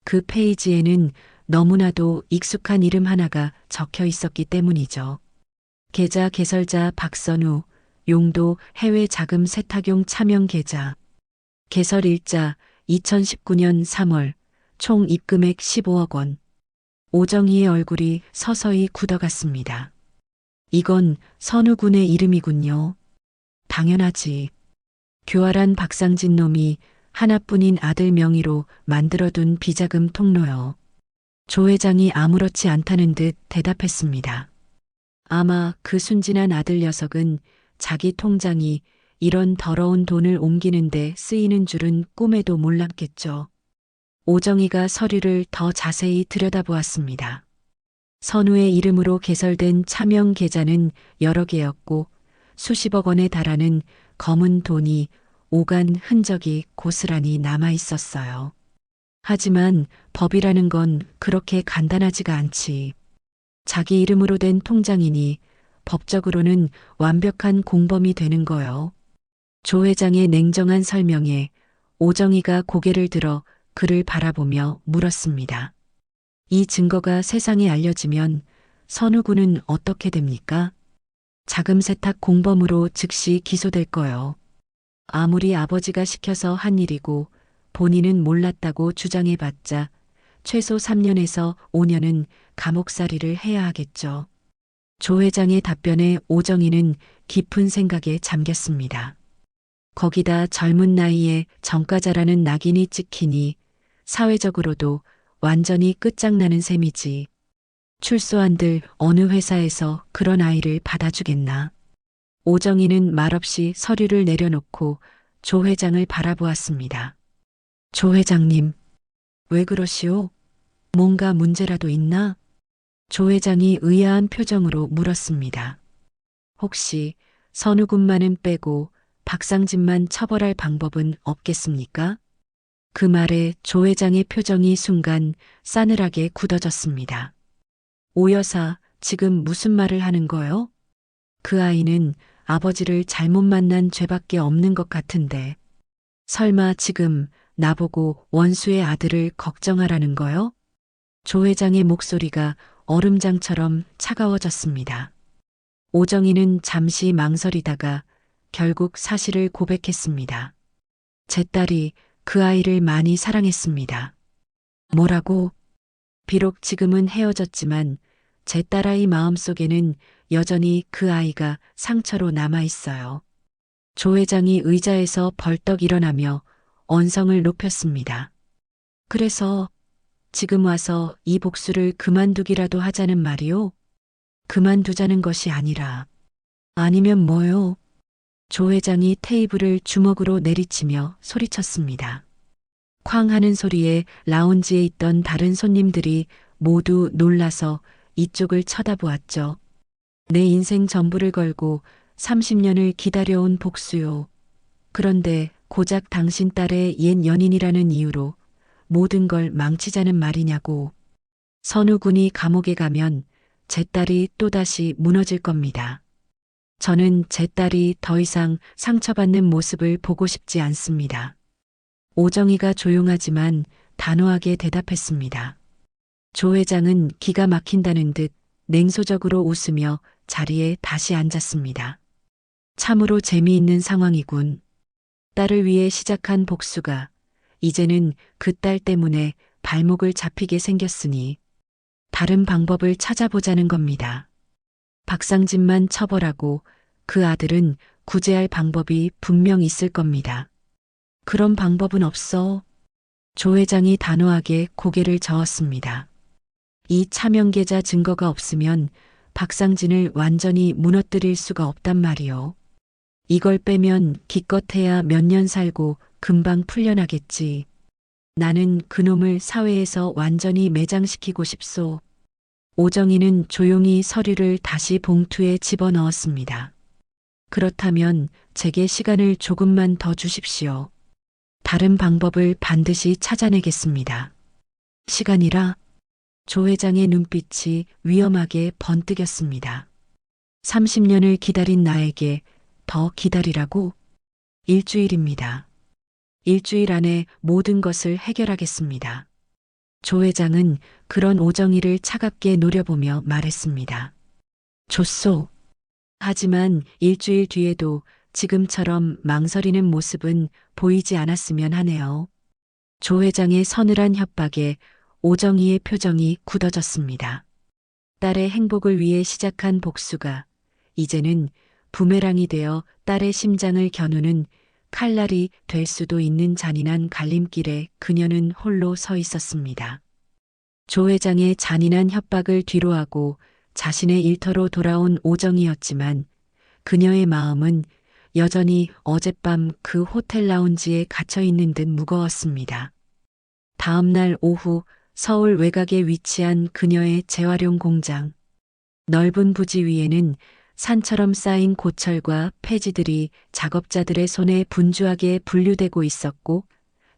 그 페이지에는 너무나도 익숙한 이름 하나가 적혀 있었기 때문이죠. 계좌 개설자 박선우, 용도 해외 자금 세탁용 차명 계좌. 개설 일자 2019년 3월, 총 입금액 15억 원. 오정희의 얼굴이 서서히 굳어갔습니다. 이건 선우 군의 이름이군요. 당연하지. 교활한 박상진 놈이 하나뿐인 아들 명의로 만들어둔 비자금 통로요. 조 회장이 아무렇지 않다는 듯 대답했습니다. 아마 그 순진한 아들 녀석은 자기 통장이 이런 더러운 돈을 옮기는데 쓰이는 줄은 꿈에도 몰랐겠죠. 오정희가 서류를 더 자세히 들여다보았습니다. 선우의 이름으로 개설된 차명 계좌는 여러 개였고 수십억 원에 달하는 검은 돈이 오간 흔적이 고스란히 남아 있었어요. 하지만 법이라는 건 그렇게 간단하지가 않지. 자기 이름으로 된 통장이니 법적으로는 완벽한 공범이 되는 거요. 조 회장의 냉정한 설명에 오정희가 고개를 들어 그를 바라보며 물었습니다. 이 증거가 세상에 알려지면 선우 군은 어떻게 됩니까? 자금 세탁 공범으로 즉시 기소될 거요. 아무리 아버지가 시켜서 한 일이고 본인은 몰랐다고 주장해봤자 최소 3년에서 5년은 감옥살이를 해야 하겠죠. 조 회장의 답변에 오정희는 깊은 생각에 잠겼습니다. 거기다 젊은 나이에 정가자라는 낙인이 찍히니 사회적으로도 완전히 끝장나는 셈이지. 출소한들 어느 회사에서 그런 아이를 받아주겠나. 오정희는 말없이 서류를 내려놓고 조 회장을 바라보았습니다. 조 회장님, 왜 그러시오? 뭔가 문제라도 있나? 조 회장이 의아한 표정으로 물었습니다. 혹시 선우 군만은 빼고 박상진만 처벌할 방법은 없겠습니까? 그 말에 조 회장의 표정이 순간 싸늘하게 굳어졌습니다. 오 여사, 지금 무슨 말을 하는 거요? 그 아이는 아버지를 잘못 만난 죄밖에 없는 것 같은데 설마 지금 나보고 원수의 아들을 걱정하라는 거요? 조 회장의 목소리가 얼음장처럼 차가워졌습니다. 오정희는 잠시 망설이다가 결국 사실을 고백했습니다. 제 딸이 그 아이를 많이 사랑했습니다. 뭐라고? 비록 지금은 헤어졌지만 제 딸아이 마음속에는 여전히 그 아이가 상처로 남아 있어요. 조 회장이 의자에서 벌떡 일어나며 언성을 높였습니다. 그래서 지금 와서 이 복수를 그만두기라도 하자는 말이오? 그만두자는 것이 아니라 아니면 뭐요? 조 회장이 테이블을 주먹으로 내리치며 소리쳤습니다. 쾅 하는 소리에 라운지에 있던 다른 손님들이 모두 놀라서 이쪽을 쳐다보았죠. 내 인생 전부를 걸고 30년을 기다려온 복수요. 그런데 고작 당신 딸의 옛 연인이라는 이유로 모든 걸 망치자는 말이냐고. 선우 군이 감옥에 가면 제 딸이 또다시 무너질 겁니다. 저는 제 딸이 더 이상 상처받는 모습을 보고 싶지 않습니다. 오정희가 조용하지만 단호하게 대답했습니다. 조 회장은 기가 막힌다는 듯 냉소적으로 웃으며 자리에 다시 앉았습니다. 참으로 재미있는 상황이군. 딸을 위해 시작한 복수가 이제는 그 딸 때문에 발목을 잡히게 생겼으니 다른 방법을 찾아보자는 겁니다. 박상진만 처벌하고 그 아들은 구제할 방법이 분명 있을 겁니다. 그런 방법은 없어. 조 회장이 단호하게 고개를 저었습니다. 이 차명계좌 증거가 없으면 박상진을 완전히 무너뜨릴 수가 없단 말이오. 이걸 빼면 기껏해야 몇 년 살고 금방 풀려나겠지. 나는 그놈을 사회에서 완전히 매장시키고 싶소. 오정희는 조용히 서류를 다시 봉투에 집어넣었습니다. 그렇다면 제게 시간을 조금만 더 주십시오. 다른 방법을 반드시 찾아내겠습니다. 시간이라? 조 회장의 눈빛이 위험하게 번뜩였습니다. 30년을 기다린 나에게 더 기다리라고? 일주일입니다. 일주일 안에 모든 것을 해결하겠습니다. 조 회장은 그런 오정희를 차갑게 노려보며 말했습니다. 좋소. 하지만 일주일 뒤에도 지금처럼 망설이는 모습은 보이지 않았으면 하네요. 조 회장의 서늘한 협박에 오정희의 표정이 굳어졌습니다. 딸의 행복을 위해 시작한 복수가 이제는 부메랑이 되어 딸의 심장을 겨누는 칼날이 될 수도 있는 잔인한 갈림길에 그녀는 홀로 서 있었습니다. 조 회장의 잔인한 협박을 뒤로하고 자신의 일터로 돌아온 오정희였지만 그녀의 마음은 여전히 어젯밤 그 호텔 라운지에 갇혀 있는 듯 무거웠습니다. 다음 날 오후 서울 외곽에 위치한 그녀의 재활용 공장. 넓은 부지 위에는 산처럼 쌓인 고철과 폐지들이 작업자들의 손에 분주하게 분류되고 있었고,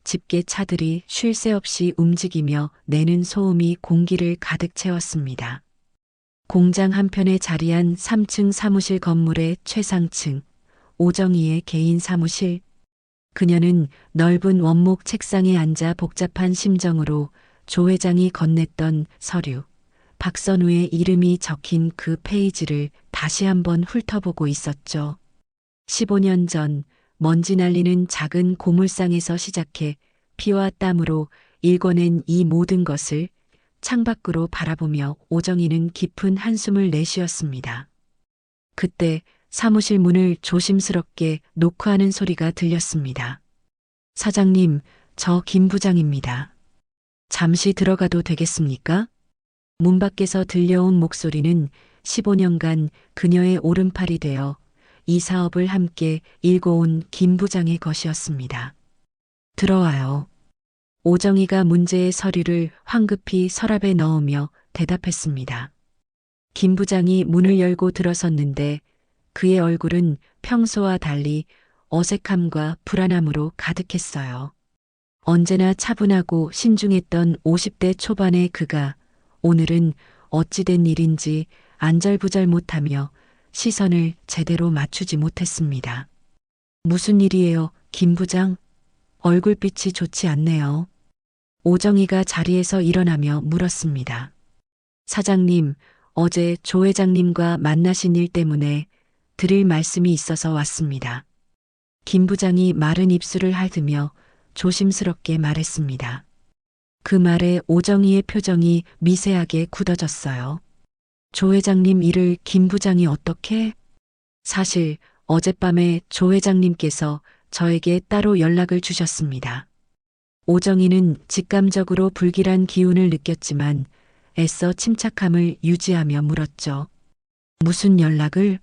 집게 차들이 쉴 새 없이 움직이며 내는 소음이 공기를 가득 채웠습니다. 공장 한편에 자리한 3층 사무실 건물의 최상층, 오정희의 개인 사무실. 그녀는 넓은 원목 책상에 앉아 복잡한 심정으로 조 회장이 건넸던 서류, 박선우의 이름이 적힌 그 페이지를 다시 한번 훑어보고 있었죠. 15년 전 먼지 날리는 작은 고물상에서 시작해 피와 땀으로 일궈낸 이 모든 것을 창밖으로 바라보며 오정희는 깊은 한숨을 내쉬었습니다. 그때 사무실 문을 조심스럽게 노크하는 소리가 들렸습니다. 사장님, 저 김 부장입니다. 잠시 들어가도 되겠습니까? 문 밖에서 들려온 목소리는 15년간 그녀의 오른팔이 되어 이 사업을 함께 일궈온 김 부장의 것이었습니다. 들어와요. 오정희가 문제의 서류를 황급히 서랍에 넣으며 대답했습니다. 김 부장이 문을 열고 들어섰는데 그의 얼굴은 평소와 달리 어색함과 불안함으로 가득했어요. 언제나 차분하고 신중했던 50대 초반의 그가 오늘은 어찌된 일인지 안절부절 못하며 시선을 제대로 맞추지 못했습니다. 무슨 일이에요, 김 부장? 얼굴빛이 좋지 않네요. 오정희가 자리에서 일어나며 물었습니다. 사장님, 어제 조 회장님과 만나신 일 때문에 드릴 말씀이 있어서 왔습니다. 김 부장이 마른 입술을 핥으며 조심스럽게 말했습니다. 그 말에 오정희의 표정이 미세하게 굳어졌어요. 조 회장님 일을 김 부장이 어떻게? 사실 어젯밤에 조 회장님께서 저에게 따로 연락을 주셨습니다. 오정희는 직감적으로 불길한 기운을 느꼈지만 애써 침착함을 유지하며 물었죠. 무슨 연락을?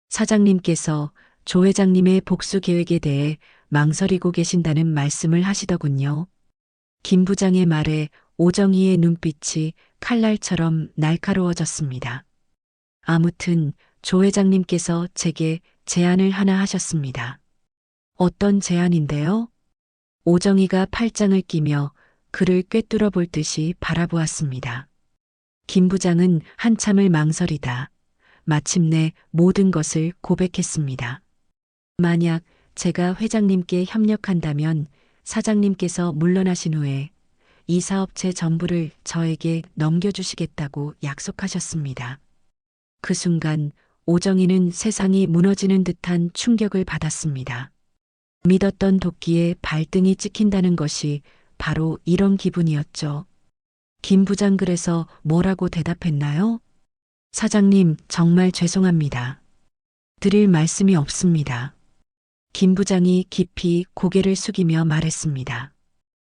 사장님께서 조 회장님의 복수 계획에 대해 망설이고 계신다는 말씀을 하시더군요. 김 부장의 말에 오정희의 눈빛이 칼날처럼 날카로워졌습니다. 아무튼 조 회장님께서 제게 제안을 하나 하셨습니다. 어떤 제안인데요? 오정희가 팔짱을 끼며 그를 꿰뚫어 볼 듯이 바라보았습니다. 김 부장은 한참을 망설이다 마침내 모든 것을 고백했습니다. 만약 제가 회장님께 협력한다면 사장님께서 물러나신 후에 이 사업체 전부를 저에게 넘겨주시겠다고 약속하셨습니다. 그 순간 오정희는 세상이 무너지는 듯한 충격을 받았습니다. 믿었던 도끼에 발등이 찍힌다는 것이 바로 이런 기분이었죠. 김 부장 그래서 뭐라고 대답했나요? 사장님, 정말 죄송합니다. 드릴 말씀이 없습니다. 김 부장이 깊이 고개를 숙이며 말했습니다.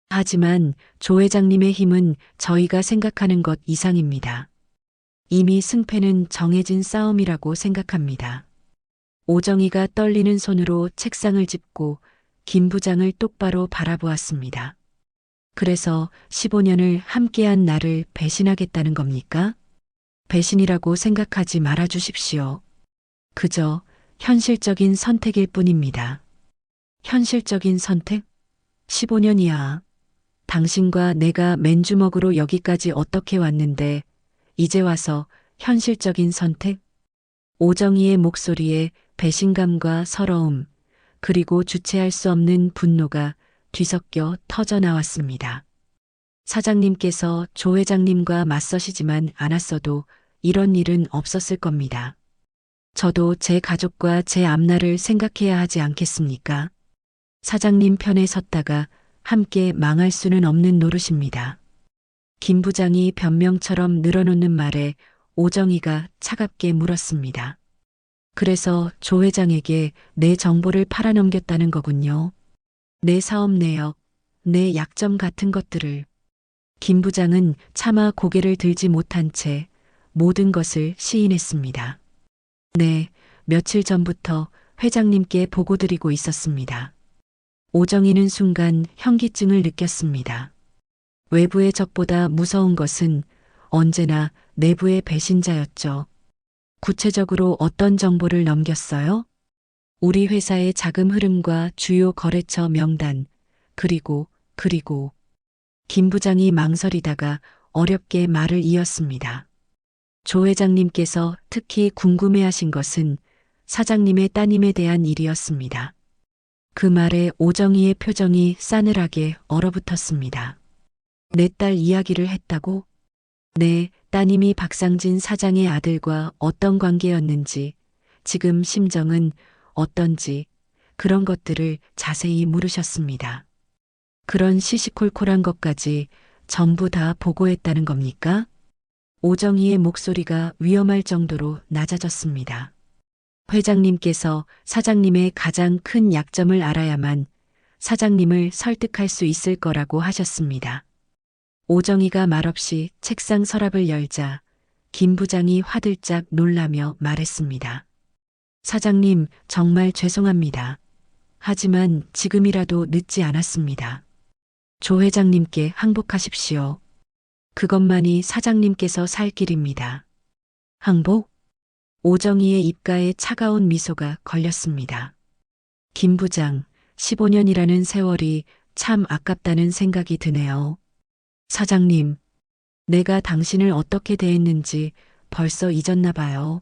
하지만 조 회장님의 힘은 저희가 생각하는 것 이상입니다. 이미 승패는 정해진 싸움이라고 생각합니다. 오정희가 떨리는 손으로 책상을 짚고 김 부장을 똑바로 바라보았습니다. 그래서 15년을 함께한 나를 배신하겠다는 겁니까? 배신이라고 생각하지 말아 주십시오. 그저 현실적인 선택일 뿐입니다. 현실적인 선택? 15년이야. 당신과 내가 맨주먹으로 여기까지 어떻게 왔는데 이제 와서 현실적인 선택? 오정희의 목소리에 배신감과 서러움, 그리고 주체할 수 없는 분노가 뒤섞여 터져 나왔습니다. 사장님께서 조 회장님과 맞서시지만 않았어도 이런 일은 없었을 겁니다. 저도 제 가족과 제 앞날을 생각해야 하지 않겠습니까? 사장님 편에 섰다가 함께 망할 수는 없는 노릇입니다. 김 부장이 변명처럼 늘어놓는 말에 오정희가 차갑게 물었습니다. 그래서 조 회장에게 내 정보를 팔아넘겼다는 거군요. 내 사업 내역, 내 약점 같은 것들을. 김 부장은 차마 고개를 들지 못한 채 모든 것을 시인했습니다. 네, 며칠 전부터 회장님께 보고드리고 있었습니다. 오정희는 순간 현기증을 느꼈습니다. 외부의 적보다 무서운 것은 언제나 내부의 배신자였죠. 구체적으로 어떤 정보를 넘겼어요? 우리 회사의 자금 흐름과 주요 거래처 명단, 그리고 김 부장이 망설이다가 어렵게 말을 이었습니다. 조 회장님께서 특히 궁금해하신 것은 사장님의 따님에 대한 일이었습니다. 그 말에 오정희의 표정이 싸늘하게 얼어붙었습니다. 내 딸 이야기를 했다고? 네, 따님이 박상진 사장의 아들과 어떤 관계였는지, 지금 심정은 어떤지, 그런 것들을 자세히 물으셨습니다. 그런 시시콜콜한 것까지 전부 다 보고했다는 겁니까? 오정희의 목소리가 위험할 정도로 낮아졌습니다. 회장님께서 사장님의 가장 큰 약점을 알아야만 사장님을 설득할 수 있을 거라고 하셨습니다. 오정희가 말없이 책상 서랍을 열자 김 부장이 화들짝 놀라며 말했습니다. 사장님, 정말 죄송합니다. 하지만 지금이라도 늦지 않았습니다. 조 회장님께 항복하십시오. 그것만이 사장님께서 살 길입니다. 항복? 오정희의 입가에 차가운 미소가 걸렸습니다. 김 부장, 15년이라는 세월이 참 아깝다는 생각이 드네요. 사장님, 내가 당신을 어떻게 대했는지 벌써 잊었나 봐요.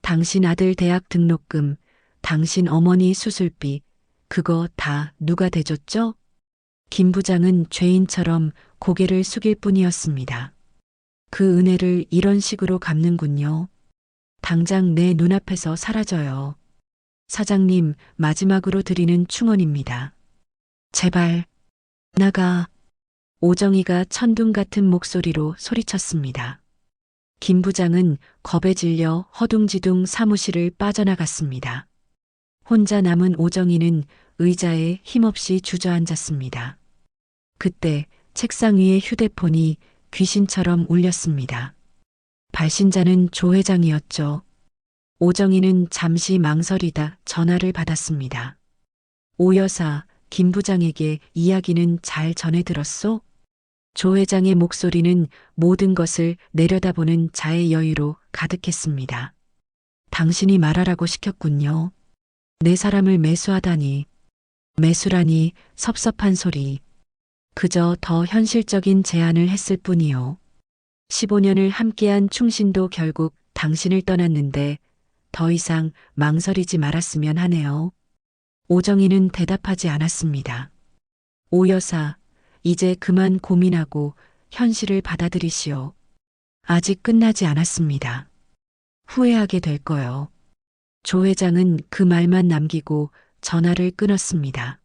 당신 아들 대학 등록금, 당신 어머니 수술비, 그거 다 누가 대줬죠? 김 부장은 죄인처럼 고개를 숙일 뿐이었습니다. 그 은혜를 이런 식으로 갚는군요. 당장 내 눈앞에서 사라져요. 사장님, 마지막으로 드리는 충언입니다. 제발, 나가. 오정희가 천둥 같은 목소리로 소리쳤습니다. 김 부장은 겁에 질려 허둥지둥 사무실을 빠져나갔습니다. 혼자 남은 오정희는 의자에 힘없이 주저앉았습니다. 그때 책상 위의 휴대폰이 귀신처럼 울렸습니다. 발신자는 조 회장이었죠. 오정희는 잠시 망설이다 전화를 받았습니다. 오 여사, 김 부장에게 이야기는 잘 전해 들었소? 조 회장의 목소리는 모든 것을 내려다보는 자의 여유로 가득했습니다. 당신이 말하라고 시켰군요. 내 사람을 매수하다니. 매수라니 섭섭한 소리. 그저 더 현실적인 제안을 했을 뿐이요. 15년을 함께한 충신도 결국 당신을 떠났는데 더 이상 망설이지 말았으면 하네요. 오정희는 대답하지 않았습니다. 오 여사, 이제 그만 고민하고 현실을 받아들이시오. 아직 끝나지 않았습니다. 후회하게 될 거요. 조 회장은 그 말만 남기고 전화를 끊었습니다.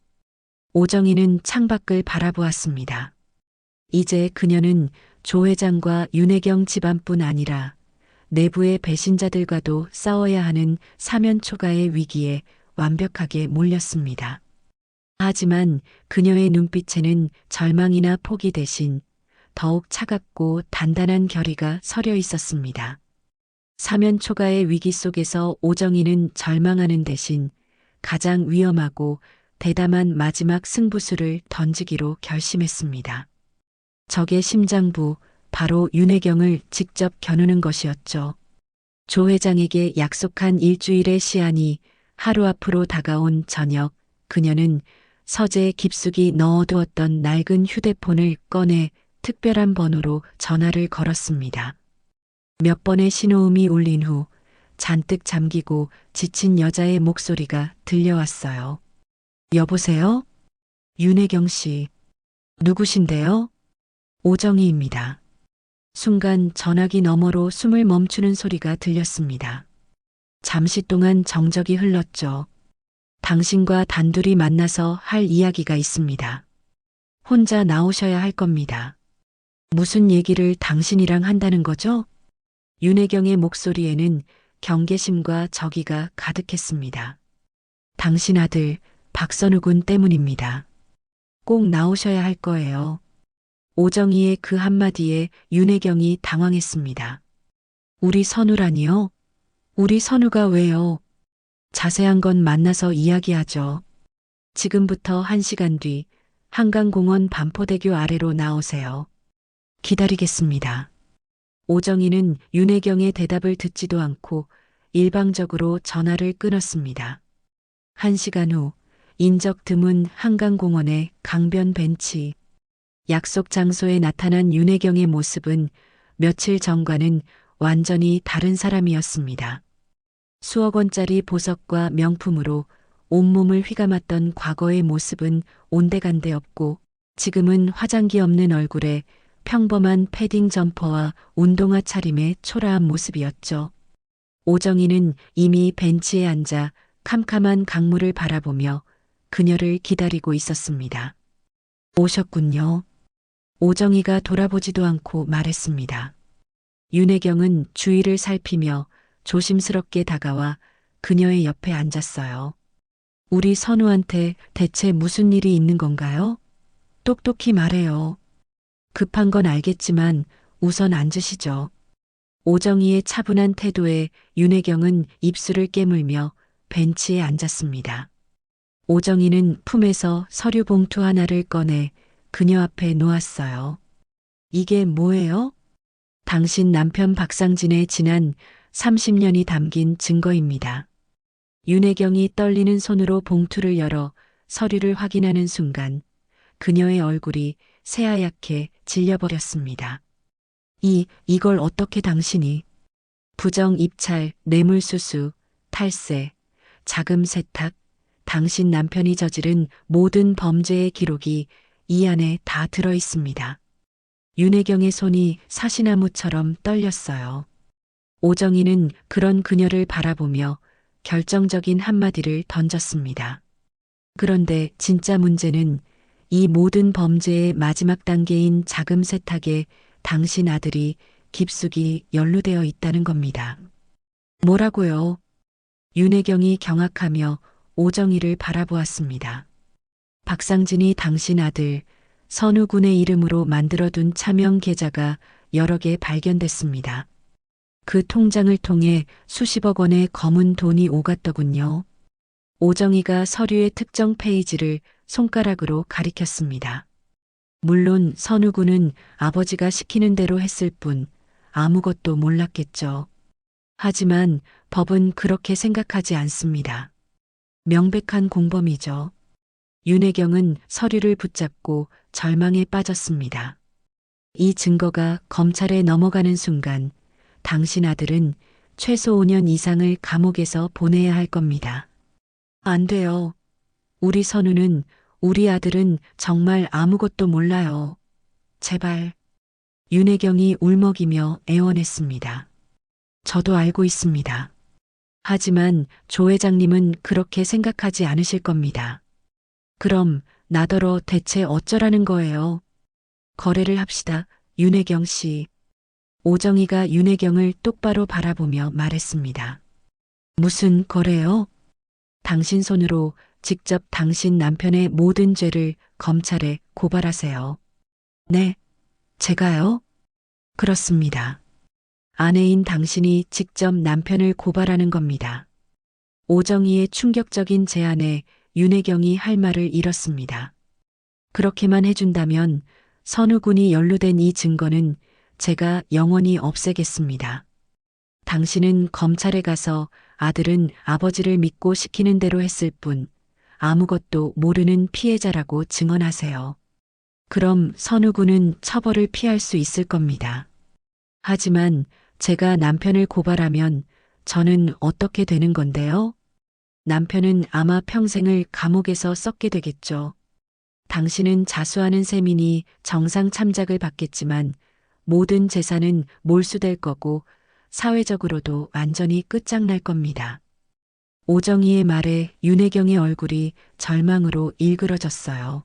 오정희는 창밖을 바라보았습니다. 이제 그녀는 조 회장과 윤혜경 집안뿐 아니라 내부의 배신자들과도 싸워야 하는 사면초가의 위기에 완벽하게 몰렸습니다. 하지만 그녀의 눈빛에는 절망이나 포기 대신 더욱 차갑고 단단한 결의가 서려 있었습니다. 사면초가의 위기 속에서 오정희는 절망하는 대신 가장 위험하고 대담한 마지막 승부수를 던지기로 결심했습니다. 적의 심장부, 바로 윤혜경을 직접 겨누는 것이었죠. 조 회장에게 약속한 일주일의 시한이 하루 앞으로 다가온 저녁, 그녀는 서재에 깊숙이 넣어두었던 낡은 휴대폰을 꺼내 특별한 번호로 전화를 걸었습니다. 몇 번의 신호음이 울린 후 잔뜩 잠기고 지친 여자의 목소리가 들려왔어요. 여보세요? 윤혜경 씨. 누구신데요? 오정희입니다. 순간 전화기 너머로 숨을 멈추는 소리가 들렸습니다. 잠시 동안 정적이 흘렀죠. 당신과 단둘이 만나서 할 이야기가 있습니다. 혼자 나오셔야 할 겁니다. 무슨 얘기를 당신이랑 한다는 거죠? 윤혜경의 목소리에는 경계심과 적의가 가득했습니다. 당신 아들 박선우 군 때문입니다. 꼭 나오셔야 할 거예요. 오정희의 그 한마디에 윤혜경이 당황했습니다. 우리 선우라니요? 우리 선우가 왜요? 자세한 건 만나서 이야기하죠. 지금부터 1시간 뒤 한강공원 반포대교 아래로 나오세요. 기다리겠습니다. 오정희는 윤혜경의 대답을 듣지도 않고 일방적으로 전화를 끊었습니다. 1시간 후 인적 드문 한강공원의 강변 벤치. 약속 장소에 나타난 윤혜경의 모습은 며칠 전과는 완전히 다른 사람이었습니다. 수억 원짜리 보석과 명품으로 온몸을 휘감았던 과거의 모습은 온데간데 없고 지금은 화장기 없는 얼굴에 평범한 패딩 점퍼와 운동화 차림의 초라한 모습이었죠. 오정희는 이미 벤치에 앉아 캄캄한 강물을 바라보며 그녀를 기다리고 있었습니다. 오셨군요. 오정희가 돌아보지도 않고 말했습니다. 윤혜경은 주위를 살피며 조심스럽게 다가와 그녀의 옆에 앉았어요. 우리 선우한테 대체 무슨 일이 있는 건가요? 똑똑히 말해요. 급한 건 알겠지만 우선 앉으시죠. 오정희의 차분한 태도에 윤혜경은 입술을 깨물며 벤치에 앉았습니다. 오정희는 품에서 서류 봉투 하나를 꺼내 그녀 앞에 놓았어요. 이게 뭐예요? 당신 남편 박상진의 지난 30년이 담긴 증거입니다. 윤혜경이 떨리는 손으로 봉투를 열어 서류를 확인하는 순간 그녀의 얼굴이 새하얗게 질려버렸습니다. 이걸 어떻게 당신이? 부정 입찰, 뇌물수수, 탈세, 자금 세탁, 당신 남편이 저지른 모든 범죄의 기록이 이 안에 다 들어 있습니다. 윤혜경의 손이 사시나무처럼 떨렸어요. 오정희는 그런 그녀를 바라보며 결정적인 한마디를 던졌습니다. 그런데 진짜 문제는 이 모든 범죄의 마지막 단계인 자금 세탁에 당신 아들이 깊숙이 연루되어 있다는 겁니다. 뭐라고요? 윤혜경이 경악하며 오정희를 바라보았습니다. 박상진이 당신 아들 선우군의 이름으로 만들어둔 차명 계좌가 여러 개 발견됐습니다. 그 통장을 통해 수십억 원의 검은 돈이 오갔더군요. 오정희가 서류의 특정 페이지를 손가락으로 가리켰습니다. 물론 선우군은 아버지가 시키는 대로 했을 뿐 아무것도 몰랐겠죠. 하지만 법은 그렇게 생각하지 않습니다. 명백한 공범이죠. 윤혜경은 서류를 붙잡고 절망에 빠졌습니다. 이 증거가 검찰에 넘어가는 순간 당신 아들은 최소 5년 이상을 감옥에서 보내야 할 겁니다. 안 돼요. 우리 선우는, 우리 아들은 정말 아무것도 몰라요. 제발. 윤혜경이 울먹이며 애원했습니다. 저도 알고 있습니다. 하지만 조 회장님은 그렇게 생각하지 않으실 겁니다. 그럼 나더러 대체 어쩌라는 거예요? 거래를 합시다, 윤혜경 씨. 오정희가 윤혜경을 똑바로 바라보며 말했습니다. 무슨 거래요? 당신 손으로 직접 당신 남편의 모든 죄를 검찰에 고발하세요. 네, 제가요? 그렇습니다. 아내인 당신이 직접 남편을 고발하는 겁니다. 오정희의 충격적인 제안에 윤혜경이 할 말을 잃었습니다. 그렇게만 해준다면 선우군이 연루된 이 증거는 제가 영원히 없애겠습니다. 당신은 검찰에 가서 아들은 아버지를 믿고 시키는 대로 했을 뿐 아무것도 모르는 피해자라고 증언하세요. 그럼 선우군은 처벌을 피할 수 있을 겁니다. 하지만 제가 남편을 고발하면 저는 어떻게 되는 건데요? 남편은 아마 평생을 감옥에서 썩게 되겠죠. 당신은 자수하는 셈이니 정상 참작을 받겠지만 모든 재산은 몰수될 거고 사회적으로도 완전히 끝장날 겁니다. 오정희의 말에 윤혜경의 얼굴이 절망으로 일그러졌어요.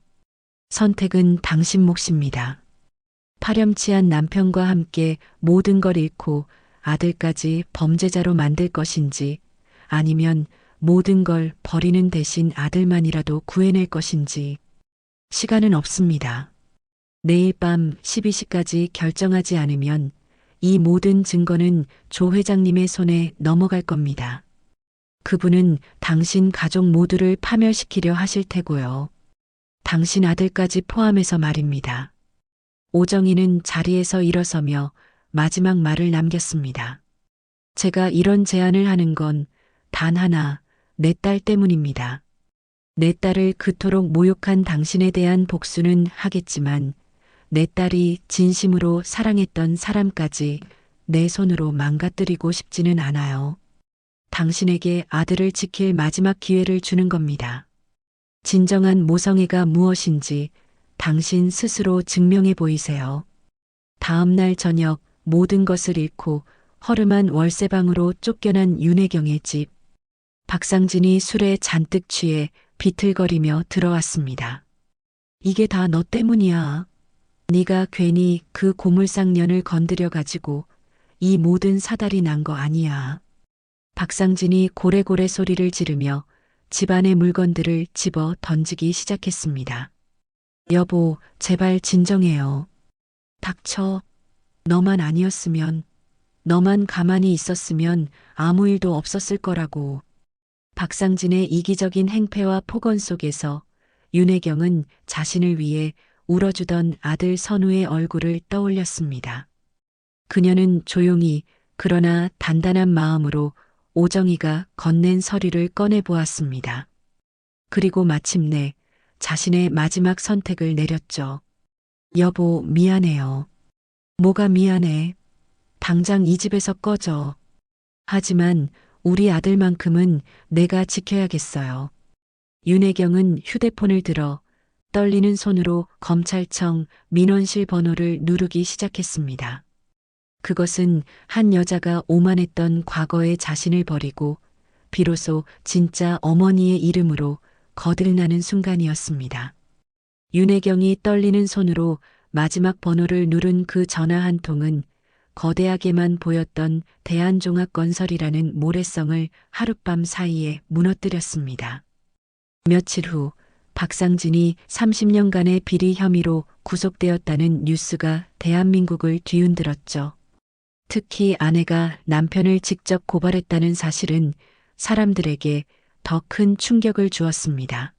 선택은 당신 몫입니다. 파렴치한 남편과 함께 모든 걸 잃고 아들까지 범죄자로 만들 것인지 아니면 모든 걸 버리는 대신 아들만이라도 구해낼 것인지 시간은 없습니다. 내일 밤 12시까지 결정하지 않으면 이 모든 증거는 조 회장님의 손에 넘어갈 겁니다. 그분은 당신 가족 모두를 파멸시키려 하실 테고요. 당신 아들까지 포함해서 말입니다. 오정희는 자리에서 일어서며 마지막 말을 남겼습니다. 제가 이런 제안을 하는 건 단 하나, 내 딸 때문입니다. 내 딸을 그토록 모욕한 당신에 대한 복수는 하겠지만 내 딸이 진심으로 사랑했던 사람까지 내 손으로 망가뜨리고 싶지는 않아요. 당신에게 아들을 지킬 마지막 기회를 주는 겁니다. 진정한 모성애가 무엇인지 당신 스스로 증명해 보이세요. 다음 날 저녁 모든 것을 잃고 허름한 월세방으로 쫓겨난 윤혜경의 집. 박상진이 술에 잔뜩 취해 비틀거리며 들어왔습니다. 이게 다 너 때문이야. 네가 괜히 그 고물상년을 건드려 가지고 이 모든 사달이 난 거 아니야. 박상진이 고래고래 소리를 지르며 집안의 물건들을 집어 던지기 시작했습니다. 여보, 제발 진정해요. 닥쳐. 너만 아니었으면, 너만 가만히 있었으면 아무 일도 없었을 거라고. 박상진의 이기적인 행패와 폭언 속에서 윤혜경은 자신을 위해 울어주던 아들 선우의 얼굴을 떠올렸습니다. 그녀는 조용히 그러나 단단한 마음으로 오정희가 건넨 서류를 꺼내보았습니다. 그리고 마침내 자신의 마지막 선택을 내렸죠. 여보, 미안해요. 뭐가 미안해. 당장 이 집에서 꺼져. 하지만 우리 아들만큼은 내가 지켜야겠어요. 윤혜경은 휴대폰을 들어 떨리는 손으로 검찰청 민원실 번호를 누르기 시작했습니다. 그것은 한 여자가 오만했던 과거의 자신을 버리고 비로소 진짜 어머니의 이름으로 거들나는 순간이었습니다. 윤혜경이 떨리는 손으로 마지막 번호를 누른 그 전화 한 통은 거대하게만 보였던 대한종합건설이라는 모래성을 하룻밤 사이에 무너뜨렸습니다. 며칠 후 박상진이 30년간의 비리 혐의로 구속되었다는 뉴스가 대한민국을 뒤흔들었죠. 특히 아내가 남편을 직접 고발했다는 사실은 사람들에게 더 큰 충격을 주었습니다.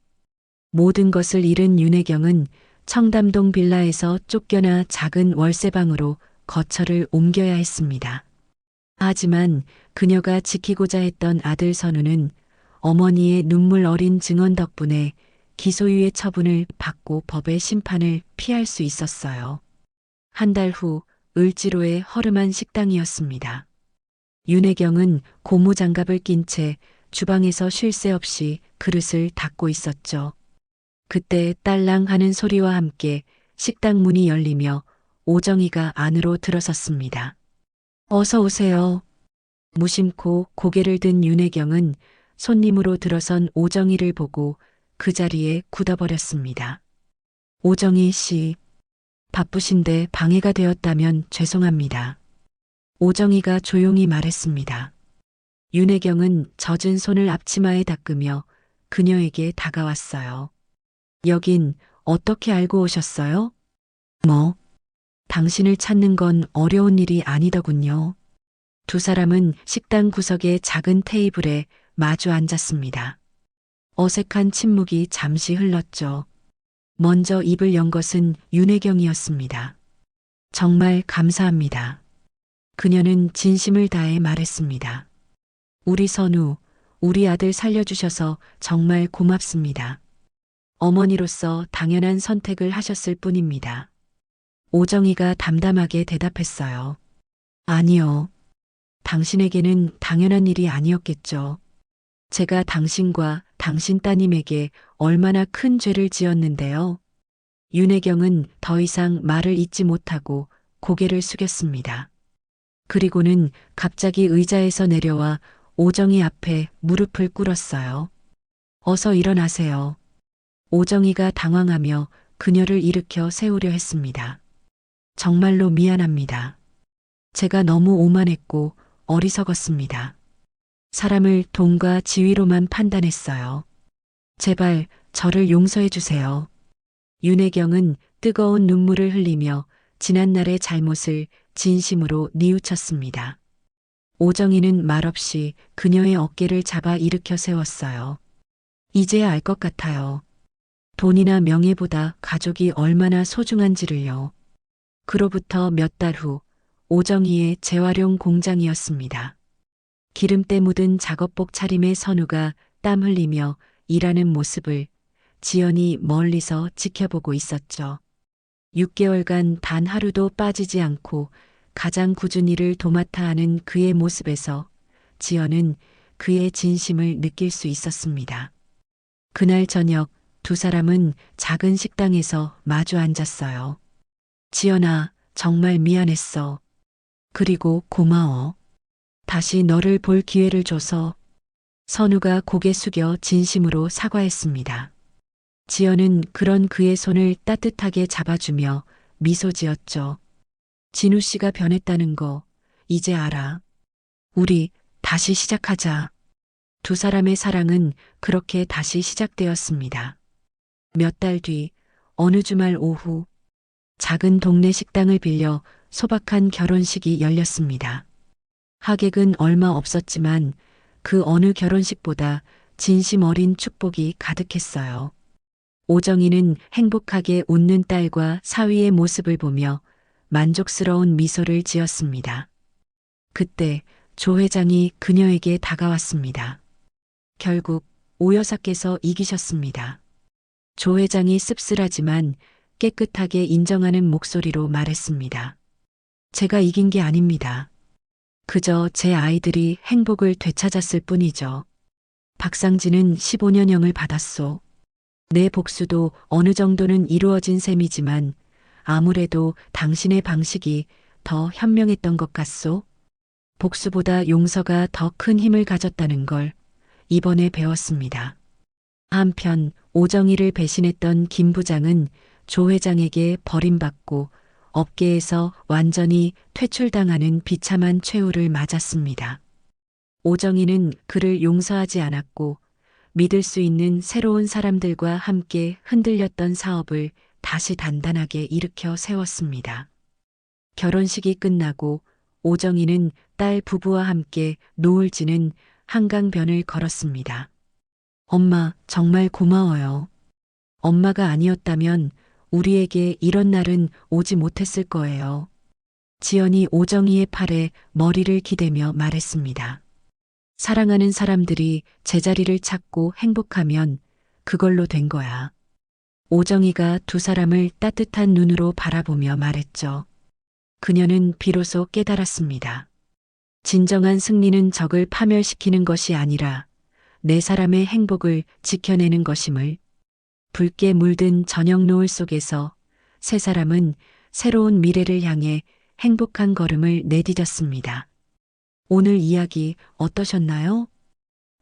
모든 것을 잃은 윤혜경은 청담동 빌라에서 쫓겨나 작은 월세방으로 거처를 옮겨야 했습니다. 하지만 그녀가 지키고자 했던 아들 선우는 어머니의 눈물 어린 증언 덕분에 기소유예 처분을 받고 법의 심판을 피할 수 있었어요. 한 달 후 을지로의 허름한 식당이었습니다. 윤혜경은 고무장갑을 낀 채 주방에서 쉴 새 없이 그릇을 닦고 있었죠. 그때 딸랑 하는 소리와 함께 식당 문이 열리며 오정희가 안으로 들어섰습니다. 어서 오세요. 무심코 고개를 든 윤혜경은 손님으로 들어선 오정희를 보고 그 자리에 굳어버렸습니다. 오정희 씨, 바쁘신데 방해가 되었다면 죄송합니다. 오정희가 조용히 말했습니다. 윤혜경은 젖은 손을 앞치마에 닦으며 그녀에게 다가왔어요. 여긴 어떻게 알고 오셨어요? 뭐? 당신을 찾는 건 어려운 일이 아니더군요. 두 사람은 식당 구석의 작은 테이블에 마주 앉았습니다. 어색한 침묵이 잠시 흘렀죠. 먼저 입을 연 것은 윤혜경이었습니다. 정말 감사합니다. 그녀는 진심을 다해 말했습니다. 우리 선우, 우리 아들 살려주셔서 정말 고맙습니다. 어머니로서 당연한 선택을 하셨을 뿐입니다. 오정희가 담담하게 대답했어요. 아니요. 당신에게는 당연한 일이 아니었겠죠. 제가 당신과 당신 따님에게 얼마나 큰 죄를 지었는데요. 윤혜경은 더 이상 말을 잇지 못하고 고개를 숙였습니다. 그리고는 갑자기 의자에서 내려와 오정희 앞에 무릎을 꿇었어요. 어서 일어나세요. 오정희가 당황하며 그녀를 일으켜 세우려 했습니다. 정말로 미안합니다. 제가 너무 오만했고 어리석었습니다. 사람을 돈과 지위로만 판단했어요. 제발 저를 용서해 주세요. 윤혜경은 뜨거운 눈물을 흘리며 지난날의 잘못을 진심으로 뉘우쳤습니다. 오정희는 말없이 그녀의 어깨를 잡아 일으켜 세웠어요. 이제야 알 것 같아요. 돈이나 명예보다 가족이 얼마나 소중한지를요. 그로부터 몇 달 후, 오정희의 재활용 공장이었습니다. 기름때 묻은 작업복 차림의 선우가 땀 흘리며 일하는 모습을 지연이 멀리서 지켜보고 있었죠. 6개월간 단 하루도 빠지지 않고 가장 꾸준히 일을 도맡아 하는 그의 모습에서 지연은 그의 진심을 느낄 수 있었습니다. 그날 저녁 두 사람은 작은 식당에서 마주 앉았어요. 지연아, 정말 미안했어. 그리고 고마워. 다시 너를 볼 기회를 줘서. 선우가 고개 숙여 진심으로 사과했습니다. 지연은 그런 그의 손을 따뜻하게 잡아주며 미소 지었죠. 진우 씨가 변했다는 거 이제 알아. 우리 다시 시작하자. 두 사람의 사랑은 그렇게 다시 시작되었습니다. 몇 달 뒤 어느 주말 오후 작은 동네 식당을 빌려 소박한 결혼식이 열렸습니다. 하객은 얼마 없었지만 그 어느 결혼식보다 진심 어린 축복이 가득했어요. 오정희는 행복하게 웃는 딸과 사위의 모습을 보며 만족스러운 미소를 지었습니다. 그때 조 회장이 그녀에게 다가왔습니다. 결국 오 여사께서 이기셨습니다. 조 회장이 씁쓸하지만 깨끗하게 인정하는 목소리로 말했습니다. 제가 이긴 게 아닙니다. 그저 제 아이들이 행복을 되찾았을 뿐이죠. 박상진은 15년형을 받았소. 내 복수도 어느 정도는 이루어진 셈이지만 아무래도 당신의 방식이 더 현명했던 것 같소. 복수보다 용서가 더 큰 힘을 가졌다는 걸 이번에 배웠습니다. 한편 오정희를 배신했던 김 부장은 조 회장에게 버림받고 업계에서 완전히 퇴출당하는 비참한 최후를 맞았습니다. 오정희는 그를 용서하지 않았고 믿을 수 있는 새로운 사람들과 함께 흔들렸던 사업을 다시 단단하게 일으켜 세웠습니다. 결혼식이 끝나고 오정희는 딸 부부와 함께 노을 지는 한강변을 걸었습니다. 엄마, 정말 고마워요. 엄마가 아니었다면 우리에게 이런 날은 오지 못했을 거예요. 지연이 오정희의 팔에 머리를 기대며 말했습니다. 사랑하는 사람들이 제자리를 찾고 행복하면 그걸로 된 거야. 오정희가 두 사람을 따뜻한 눈으로 바라보며 말했죠. 그녀는 비로소 깨달았습니다. 진정한 승리는 적을 파멸시키는 것이 아니라 네 사람의 행복을 지켜내는 것임을. 붉게 물든 저녁 노을 속에서 세 사람은 새로운 미래를 향해 행복한 걸음을 내디뎠습니다. 오늘 이야기 어떠셨나요?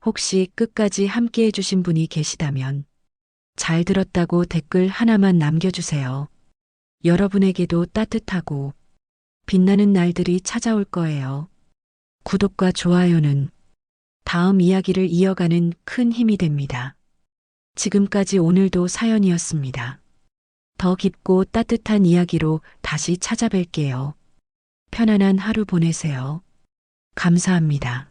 혹시 끝까지 함께 해주신 분이 계시다면 잘 들었다고 댓글 하나만 남겨주세요. 여러분에게도 따뜻하고 빛나는 날들이 찾아올 거예요. 구독과 좋아요는 다음 이야기를 이어가는 큰 힘이 됩니다. 지금까지 오늘도 사연이었습니다. 더 깊고 따뜻한 이야기로 다시 찾아뵐게요. 편안한 하루 보내세요. 감사합니다.